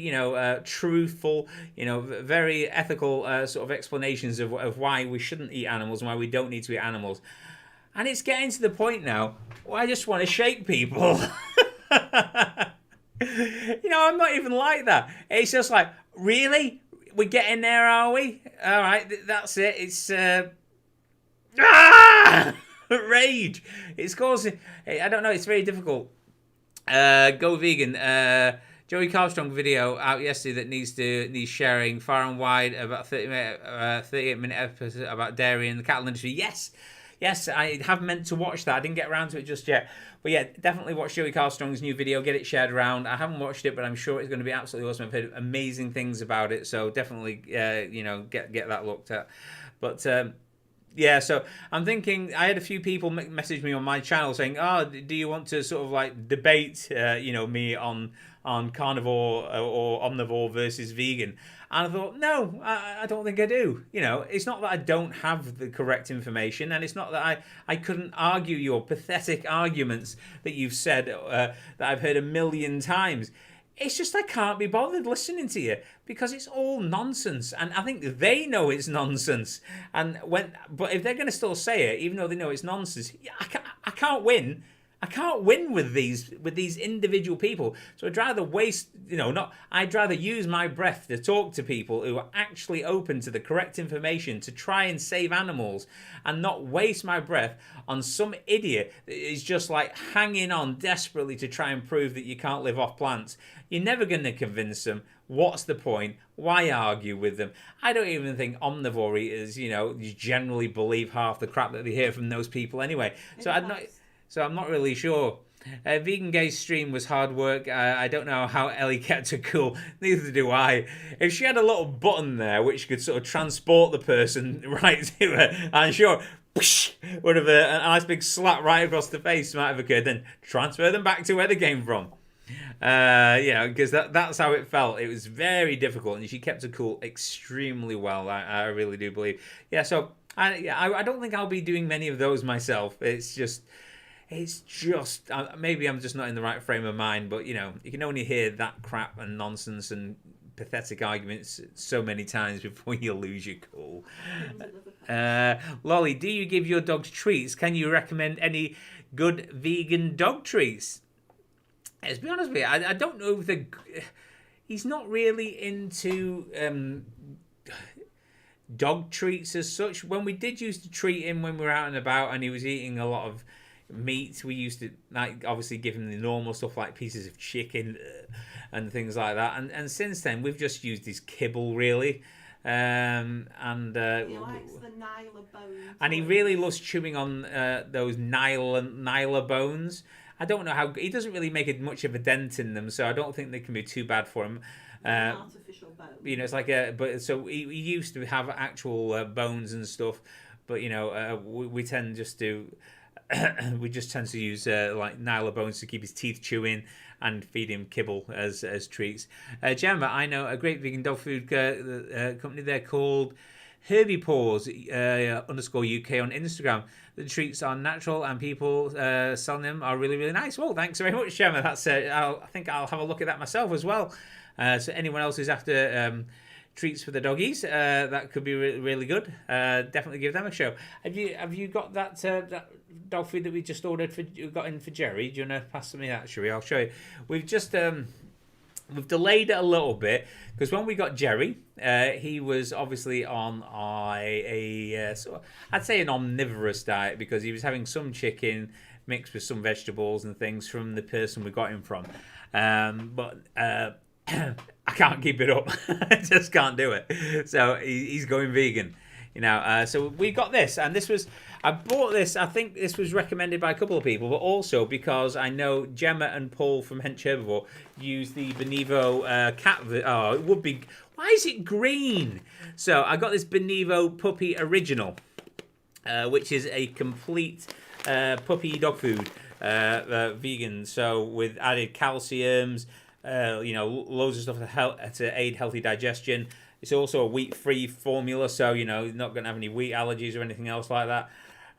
truthful, very ethical sort of explanations of why we shouldn't eat animals and why we don't need to eat animals. And it's getting to the point now where I just want to shake people. I'm not even like that. It's just like, really? We're getting there, are we? All right, that's it. It's... rage. It's causing. I don't know. It's very difficult. Go vegan. Joey Carstrong video out yesterday that needs sharing far and wide about 38-minute episode about dairy and the cattle industry. Yes, I have meant to watch that. I didn't get around to it just yet. But yeah, definitely watch Joey Carstrong's new video. Get it shared around. I haven't watched it, but I'm sure it's going to be absolutely awesome. I've heard amazing things about it. So definitely, get that looked at. But. Yeah, so I'm thinking, I had a few people message me on my channel saying, do you want to sort of like debate, me on on carnivore or omnivore versus vegan. And I thought, no, I don't think I do. You know, it's not that I don't have the correct information, and it's not that I couldn't argue your pathetic arguments that you've said that I've heard a million times. It's just I can't be bothered listening to you because it's all nonsense, and I think they know it's nonsense. But if they're going to still say it, even though they know it's nonsense, I can't win. I can't win with these individual people. So I'd rather waste, I'd rather use my breath to talk to people who are actually open to the correct information to try and save animals, and not waste my breath on some idiot that is just like hanging on desperately to try and prove that you can't live off plants. You're never going to convince them. What's the point? Why argue with them? I don't even think omnivore eaters, generally believe half the crap that they hear from those people anyway. So I'm not really sure. Vegan Gay's stream was hard work. I don't know how Ellie kept her cool. Neither do I. If she had a little button there which could sort of transport the person right to her, I'm sure would have a nice big slap right across the face might have occurred. Then transfer them back to where they came from. Because that's how it felt. It was very difficult, and she kept her cool extremely well. I really do believe. Yeah. So I don't think I'll be doing many of those myself. It's just maybe I'm just not in the right frame of mind, but you can only hear that crap and nonsense and pathetic arguments so many times before you lose your cool. Lolly, do you give your dogs treats? Can you recommend any good vegan dog treats? Let's be honest with you, I don't know if he's not really into dog treats as such. When we did used to treat him when we were out and about and he was eating a lot of meat, we used to obviously give him the normal stuff like pieces of chicken and things like that, and since then we've just used his kibble really, he likes the Nyla bones, and he really loves chewing on those Nyla bones. I don't know how he doesn't really make much of a dent in them, so I don't think they can be too bad for him. Artificial bone. It's like so he used to have actual bones and stuff, but we tend just to we just tend to use like Nyla bones to keep his teeth chewing and feed him kibble as treats. Gemma, I know a great vegan dog food company. They're called Herbie Paws _ UK on Instagram. The treats are natural and people selling them are really, really nice. Well, thanks very much, Gemma. That's I think I'll have a look at that myself as well. So anyone else who's after treats for the doggies, that could be really good. Definitely give them a show. Have you got that dog food that we just ordered got in for Jerry? Do you want to pass me that, Sherry? I'll show you. We've just we've delayed it a little bit because when we got Jerry, he was obviously on I'd say an omnivorous diet because he was having some chicken mixed with some vegetables and things from the person we got him from. But I can't keep it up. I just can't do it. So he's going vegan. So we got this, and I bought this. I think this was recommended by a couple of people, but also because I know Gemma and Paul from Hench Herbivore use the Benevo cat. It would be. Why is it green? So I got this Benevo Puppy Original, which is a complete puppy dog food, vegan. So with added calciums, loads of stuff to aid healthy digestion. It's also a wheat-free formula, so you're not going to have any wheat allergies or anything else like that.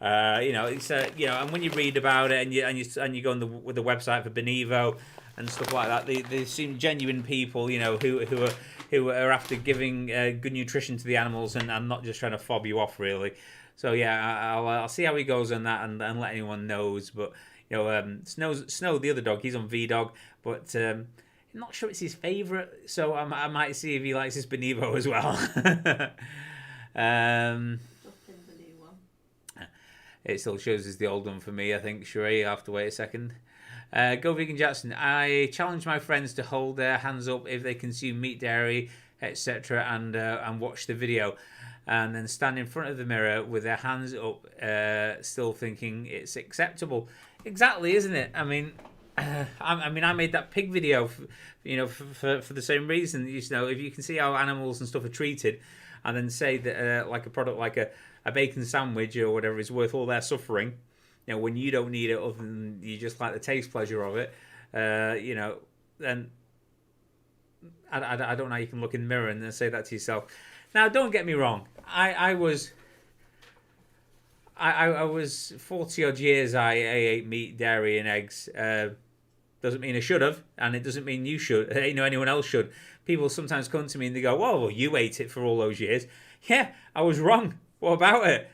It's and when you read about it and you go on with the website for Benevo and stuff like that, they seem genuine people, who are after giving good nutrition to the animals and not just trying to fob you off really. So yeah, I'll see how he goes on that and let anyone knows. But Snow, the other dog, he's on VDog, but I'm not sure it's his favourite, so I might see if he likes his Benevo as well. It still shows as the old one for me, I think. Sheree, I'll have to wait a second. Go Vegan Jackson. I challenge my friends to hold their hands up if they consume meat, dairy, etc., and watch the video, and then stand in front of the mirror with their hands up, still thinking it's acceptable. Exactly, isn't it? I mean, I made that pig video, for the same reason. If you can see how animals and stuff are treated, and then say that like a product like a bacon sandwich or whatever is worth all their suffering, when you don't need it other than you just like the taste pleasure of it, then I don't know how you can look in the mirror and then say that to yourself. Now, don't get me wrong. I was 40 odd years. I ate meat, dairy, and eggs. Doesn't mean I should have, and it doesn't mean you should. Anyone else should. People sometimes come to me and they go, "Well, you ate it for all those years." Yeah, I was wrong. What about it?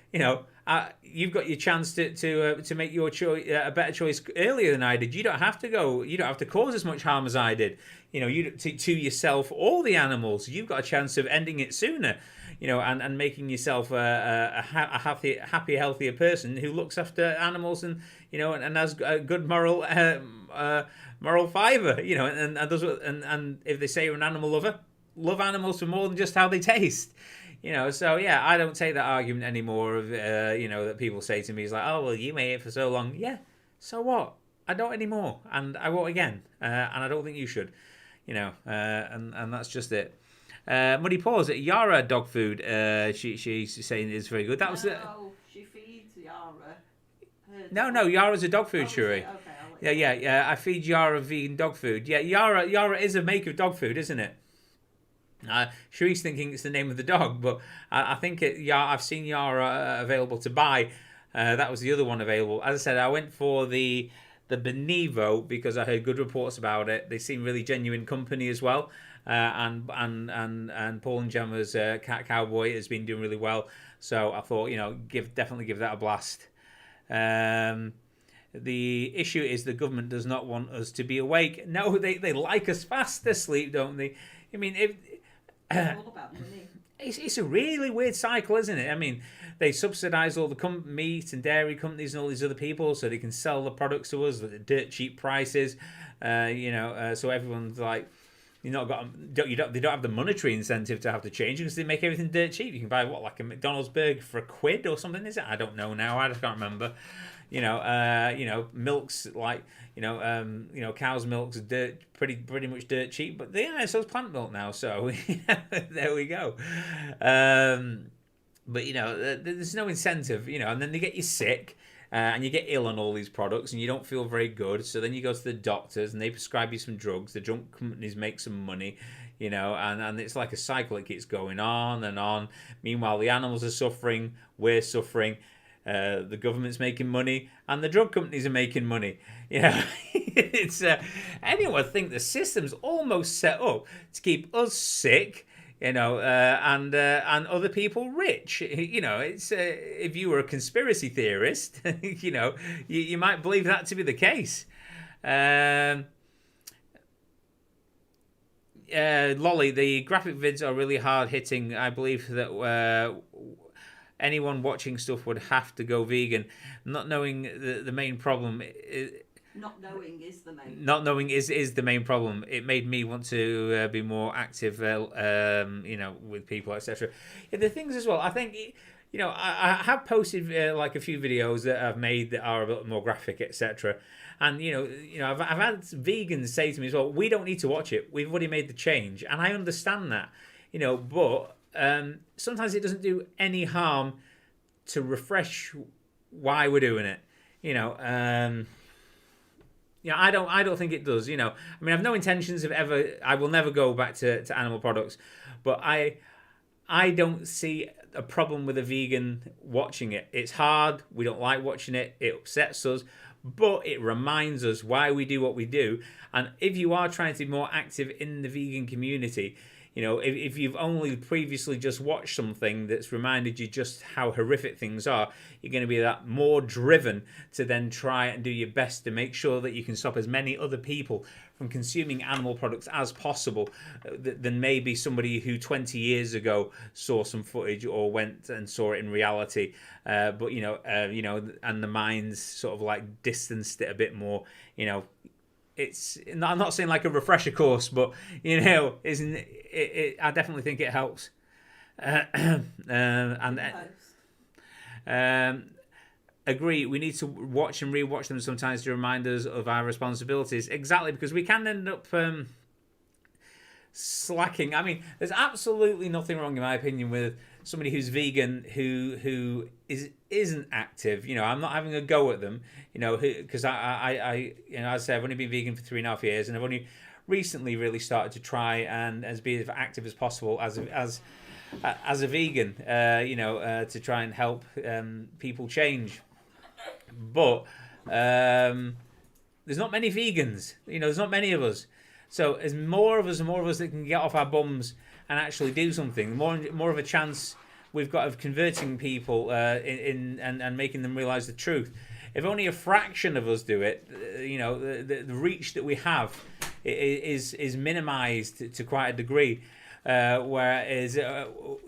You've got your chance to make your choice, a better choice earlier than I did. You don't have to go. You don't have to cause as much harm as I did. You to yourself or the animals. You've got a chance of ending it sooner. And making yourself a happy, healthier person who looks after animals and has a good moral fiber. And if they say you're an animal lover, love animals for more than just how they taste. So yeah, I don't take that argument anymore of that people say to me is like, oh well, you made it for so long. Yeah, so what? I don't anymore, and I won't again, and I don't think you should. And that's just it. Muddy Paws at Yara dog food. She's saying it's very good. That was she feeds Yara. No, Yara's a dog food, Shuri. Okay, Yeah. I feed Yara vegan dog food. Yeah, Yara is a maker of dog food, isn't it? Shuri's thinking it's the name of the dog, but I think I've seen Yara available to buy. That was the other one available. As I said, I went for the Benevo because I heard good reports about it. They seem really genuine company as well. And Paul and Gemma's Cat Cowboy has been doing really well. So I thought, definitely give that a blast. The issue is the government does not want us to be awake. No, they like us fast asleep, don't they? I mean, it's all about money. It's a really weird cycle, isn't it? I mean, they subsidise all the meat and dairy companies and all these other people so they can sell the products to us at dirt cheap prices. So everyone's like, they don't have the monetary incentive to have to change because they make everything dirt cheap. You can buy like a McDonald's burger for £1 or something, is it? I don't know now. I just can't remember. Milk's like cow's milk's pretty much dirt cheap, but so it's plant milk now. So there we go. But there's no incentive, and then they get you sick. And you get ill on all these products and you don't feel very good. So then you go to the doctors and they prescribe you some drugs. The drug companies make some money, and it's like a cycle. It keeps going on and on. Meanwhile, the animals are suffering. We're suffering. The government's making money and the drug companies are making money. It's anyone think the system's almost set up to keep us sick, and other people rich. It's if you were a conspiracy theorist, you might believe that to be the case. Lolly, the graphic vids are really hard hitting. I believe that anyone watching stuff would have to go vegan, not knowing the main problem. Not knowing is the main. Not knowing is the main problem. It made me want to be more active, with people, etc. The things as well. I think, I have posted like a few videos that I've made that are a bit more graphic, etc. And I've had vegans say to me as well, we don't need to watch it. We've already made the change, and I understand that, but sometimes it doesn't do any harm to refresh why we're doing it. I don't think it does. I mean, I've no intentions of I will never go back to animal products, but I don't see a problem with a vegan watching it. It's hard. We don't like watching it. It upsets us, but it reminds us why we do what we do. And if you are trying to be more active in the vegan community, if you've only previously just watched something that's reminded you just how horrific things are, you're going to be that more driven to then try and do your best to make sure that you can stop as many other people from consuming animal products as possible than maybe somebody who 20 years ago saw some footage or went and saw it in reality. And the mind's sort of like distanced it a bit more, It's. I'm not saying like a refresher course, but isn't it? I definitely think it helps. Agree. We need to watch and rewatch them sometimes to remind us of our responsibilities. Exactly, because we can end up slacking. I mean, there's absolutely nothing wrong, in my opinion, with somebody who's vegan who isn't active. I'm not having a go at them. Because I as I say, I've only been vegan for 3.5 years, and I've only recently really started to try and as be as active as possible as a vegan, to try and help people change. But there's not many vegans. There's not many of us. So as more of us that can get off our bums and actually do something, more of a chance we've got of converting people and making them realise the truth. If only a fraction of us do it, the reach that we have is minimised to quite a degree. Whereas, I'll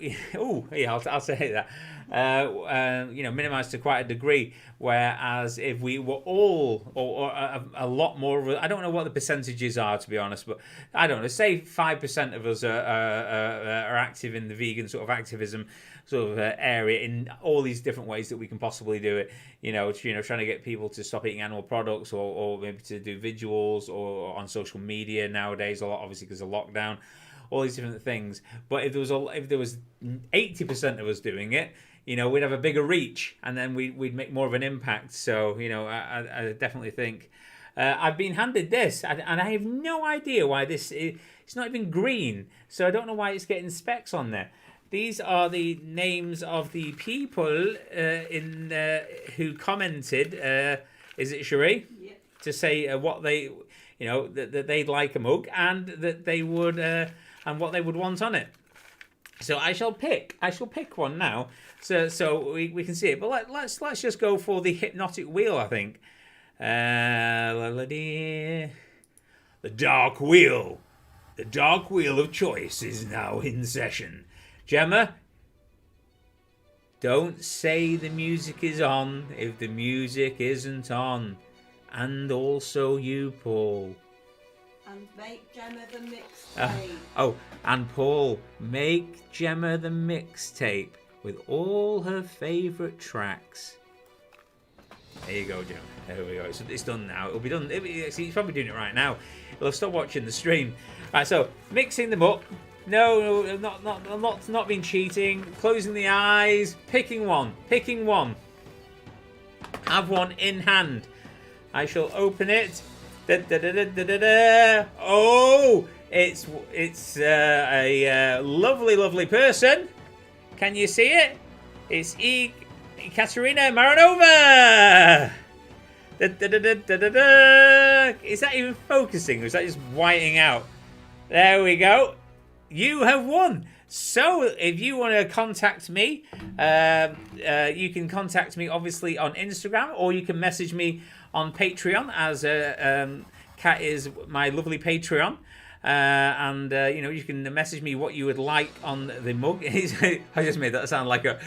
say that. Minimised to quite a degree. Whereas if we were all, or a lot more, I don't know what the percentages are, to be honest, but I don't know. Say 5% of us are active in the vegan sort of activism sort of area in all these different ways that we can possibly do it. Trying to get people to stop eating animal products, or maybe to do visuals, or on social media nowadays a lot, obviously because of lockdown. All these different things. But if there was 80% of us doing it, we'd have a bigger reach, and then we'd make more of an impact. So I definitely think I've been handed this, and I have no idea why this is. It's not even green, so I don't know why it's getting specks on there. These are the names of the people who commented. Is it Cherie? Yep. To say what they, that they'd like a mug, and that they would. And what they would want on it. So I shall pick one now, so we can see it. But let's just go for the hypnotic wheel, I think. The dark wheel of choice is now in session. Gemma, don't say the music is on if the music isn't on, and also you, Paul. And make Gemma the mixtape. And Paul, make Gemma the mixtape with all her favourite tracks. There you go, Gemma. There we go. It's done now. It'll be done. He's probably doing it right now. He'll have stopped watching the stream. Right, so mixing them up. No, not been cheating. Closing the eyes. Picking one. Have one in hand. I shall open it. Oh, it's a lovely person. Can you see it? It's Katerina Maranova. Is that even focusing, or is that just whiting out? There we go. You have won. So if you want to contact me, you can contact me obviously on Instagram, or you can message me on Patreon, as Kat is my lovely Patreon. You can message me what you would like on the mug. I just made that sound like a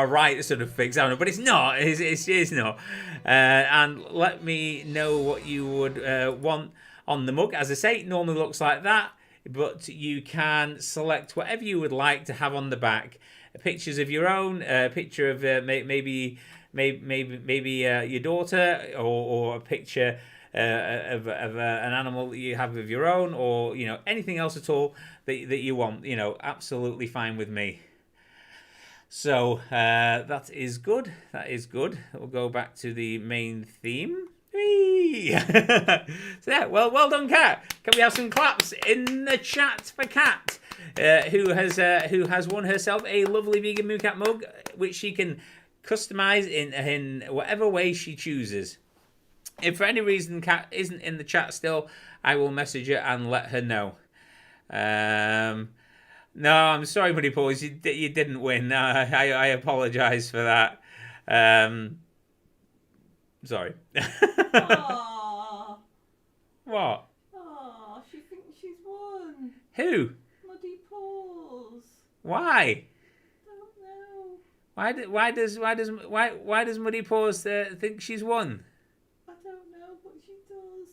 right sort of fix, but it's not. It's not. And let me know what you would want on the mug. As I say, it normally looks like that, but you can select whatever you would like to have on the back. Pictures of your own, a picture of maybe your daughter, or a picture of an animal that you have of your own, or anything else at all that you want. Absolutely fine with me. So that is good. We'll go back to the main theme. So yeah, well done, Kat. Can we have some claps in the chat for Kat, who has won herself a lovely vegan Mooncat mug, which she can customize in whatever way she chooses. If for any reason Kat isn't in the chat still, I will message her and let her know. No, I'm sorry, Buddy Paws, you didn't win. I apologise for that. Sorry. Aww. What? Aww, she thinks she's won. Who? Muddy Paws. Why? Don't know. Why does Muddy Paws think she's won? I don't know, but she does.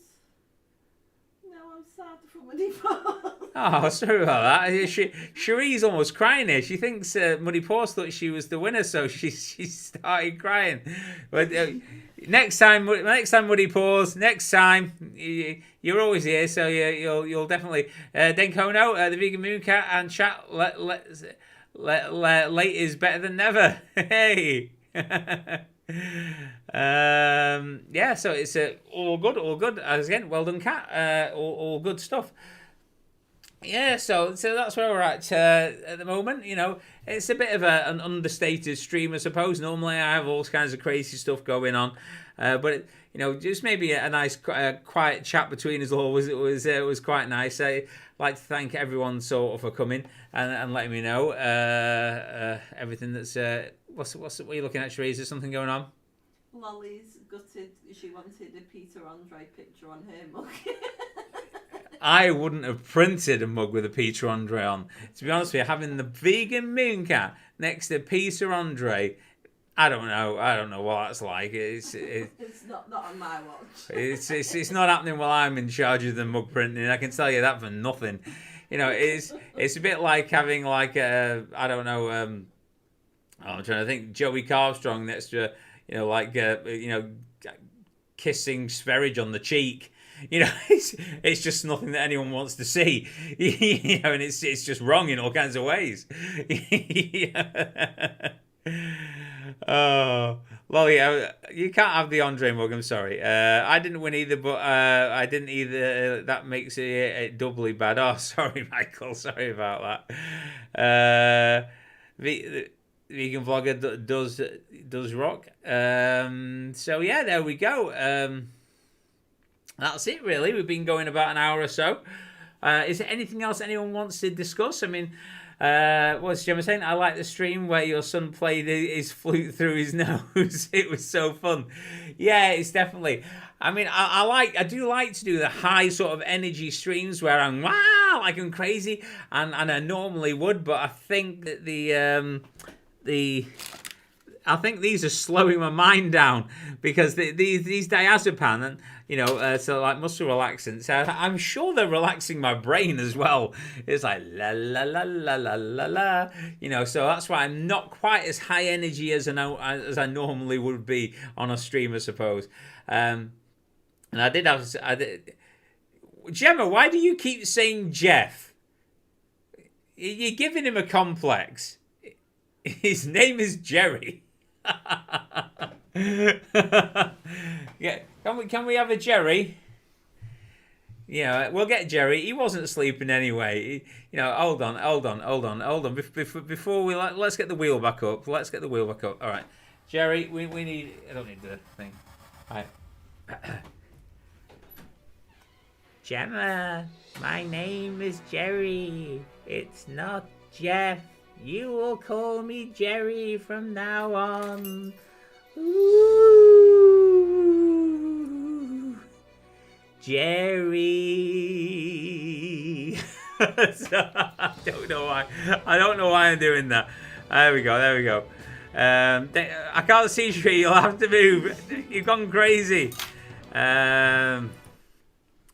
No, I'm sad for Muddy Paws. Oh, sorry about that. Cherie's almost crying here. She thinks Muddy Paws thought she was the winner, so she started crying. But next time, Muddy Paws. Next time, you're always here, so you'll definitely. Denkono, the Vegan Mooncat, and chat. Late is better than never. Hey. Yeah, so it's all good, all good. As again, well done, Cat. All good stuff. Yeah, so that's where we're at the moment. You know, it's a bit of an understated stream, I suppose. Normally, I have all kinds of crazy stuff going on, but you know, just maybe a nice quiet chat between us all was quite nice. I'd like to thank everyone sort of for coming and letting me know everything that's what are you looking at, Sheree? Is there something going on? Lolly's gutted. She wanted a Peter Andre picture on her mug. I wouldn't have printed a mug with a Peter Andre on. To be honest with you, having the vegan Mooncat next to Peter Andre, I don't know what that's like. It's not on my watch. It's not happening while I'm in charge of the mug printing. I can tell you that for nothing. You know, it's a bit like having like I'm trying to think, Joey Carstrong next to kissing Sperridge on the cheek. You know, it's just nothing that anyone wants to see. You know, and it's just wrong in all kinds of ways. Oh, Lolly, you can't have the Andre mug. I'm sorry. I didn't win either, but I didn't either. That makes it doubly bad. Oh, sorry, Michael. Sorry about that. The vegan vlogger does rock. So yeah, there we go. That's it, really. We've been going about an hour or so. Is there anything else anyone wants to discuss? I mean, what's Gemma saying? I like the stream where your son played his flute through his nose. It was so fun. Yeah, it's definitely. I mean, I do like to do the high sort of energy streams where I'm like I'm crazy, and I normally would, but I think that I think these are slowing my mind down because these diazepam and so like muscle relaxants. I'm sure they're relaxing my brain as well. It's like la la la la la la la. So that's why I'm not quite as high energy as I normally would be on a stream, I suppose. And I did. Gemma, why do you keep saying Jeff? You're giving him a complex. His name is Jerry. Yeah, can we have a Jerry? Yeah, we'll get Jerry. He wasn't sleeping anyway. Hold on. Before we let's get the wheel back up. All right, Jerry, we need. I don't need the thing. All right. Gemma, my name is Jerry. It's not Jeff. You will call me Jerry from now on. Ooh, Jerry. I don't know why I'm doing that. There we go. I can't see you. You'll have to move. You've gone crazy.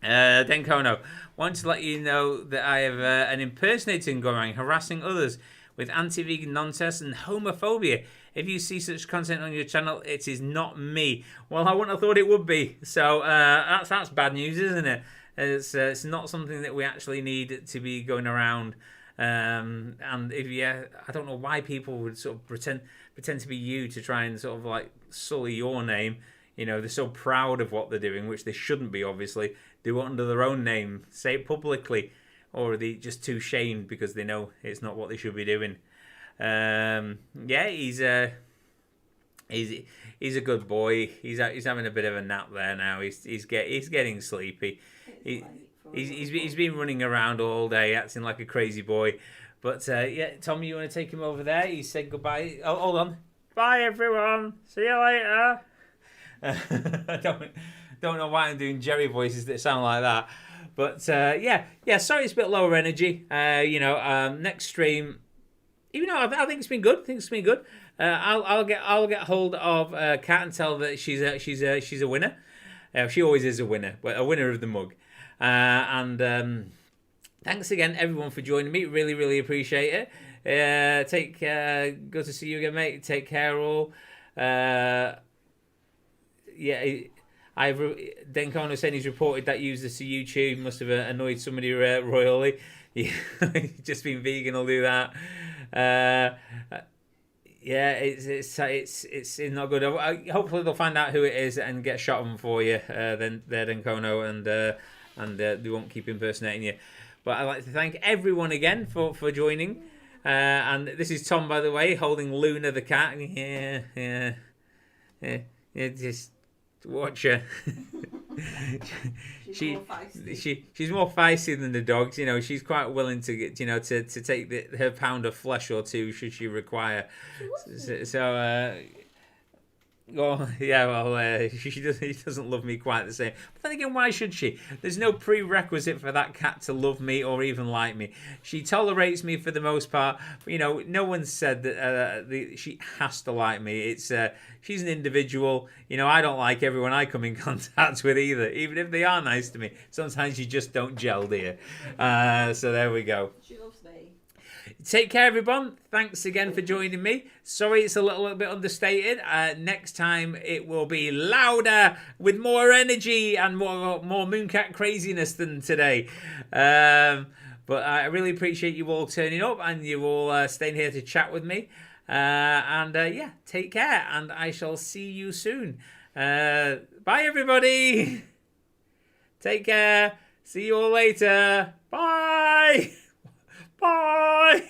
Denkono, want to let you know that I have an impersonating going, harassing others with anti-vegan nonsense and homophobia. If you see such content on your channel, it is not me. Well, I wouldn't have thought it would be. So that's bad news, isn't it? It's not something that we actually need to be going around. And I don't know why people would sort of pretend to be you to try and sort of like sully your name. They're so proud of what they're doing, which they shouldn't be, obviously. Do it under their own name. Say it publicly. Or are they just too shamed because they know it's not what they should be doing? He's a good boy. He's having a bit of a nap there now. He's getting sleepy. He's been running around all day, acting like a crazy boy. But Tommy, you want to take him over there? He said goodbye. Oh, hold on. Bye everyone. See you later. I don't know why I'm doing Jerry voices that sound like that. But sorry, it's a bit lower energy. Next stream, even though I think it's been good. I'll get hold of Kat and tell that she's a winner. She always is a winner, but a winner of the mug. Thanks again, everyone, for joining me. Really, really appreciate it. Good to see you again, mate. Take care, all. Denkono saying he's reported that users to YouTube must have annoyed somebody royally. Just being vegan will do that. Yeah, it's not good. Hopefully they'll find out who it is and get shot of them for you. Then Kono, and they won't keep impersonating you. But I'd like to thank everyone again for joining. And this is Tom, by the way, holding Luna the cat. Yeah. Just watch her. She's more feisty. She's more feisty than the dogs. You know, she's quite willing to get, you know, to take her pound of flesh or two should she require. Oh, yeah, well, she doesn't love me quite the same. But then again, why should she? There's no prerequisite for that cat to love me or even like me. She tolerates me for the most part. But, you know, no one said that she has to like me. It's she's an individual. You know, I don't like everyone I come in contact with either, even if they are nice to me. Sometimes you just don't gel, dear. So there we go. She loves me. Take care, everyone. Thanks again for joining me. Sorry it's a little bit understated. Next time it will be louder with more energy and more Mooncat craziness than today. But I really appreciate you all turning up and you all staying here to chat with me. Yeah, take care and I shall see you soon. Bye, everybody. Take care. See you all later. Bye. Bye.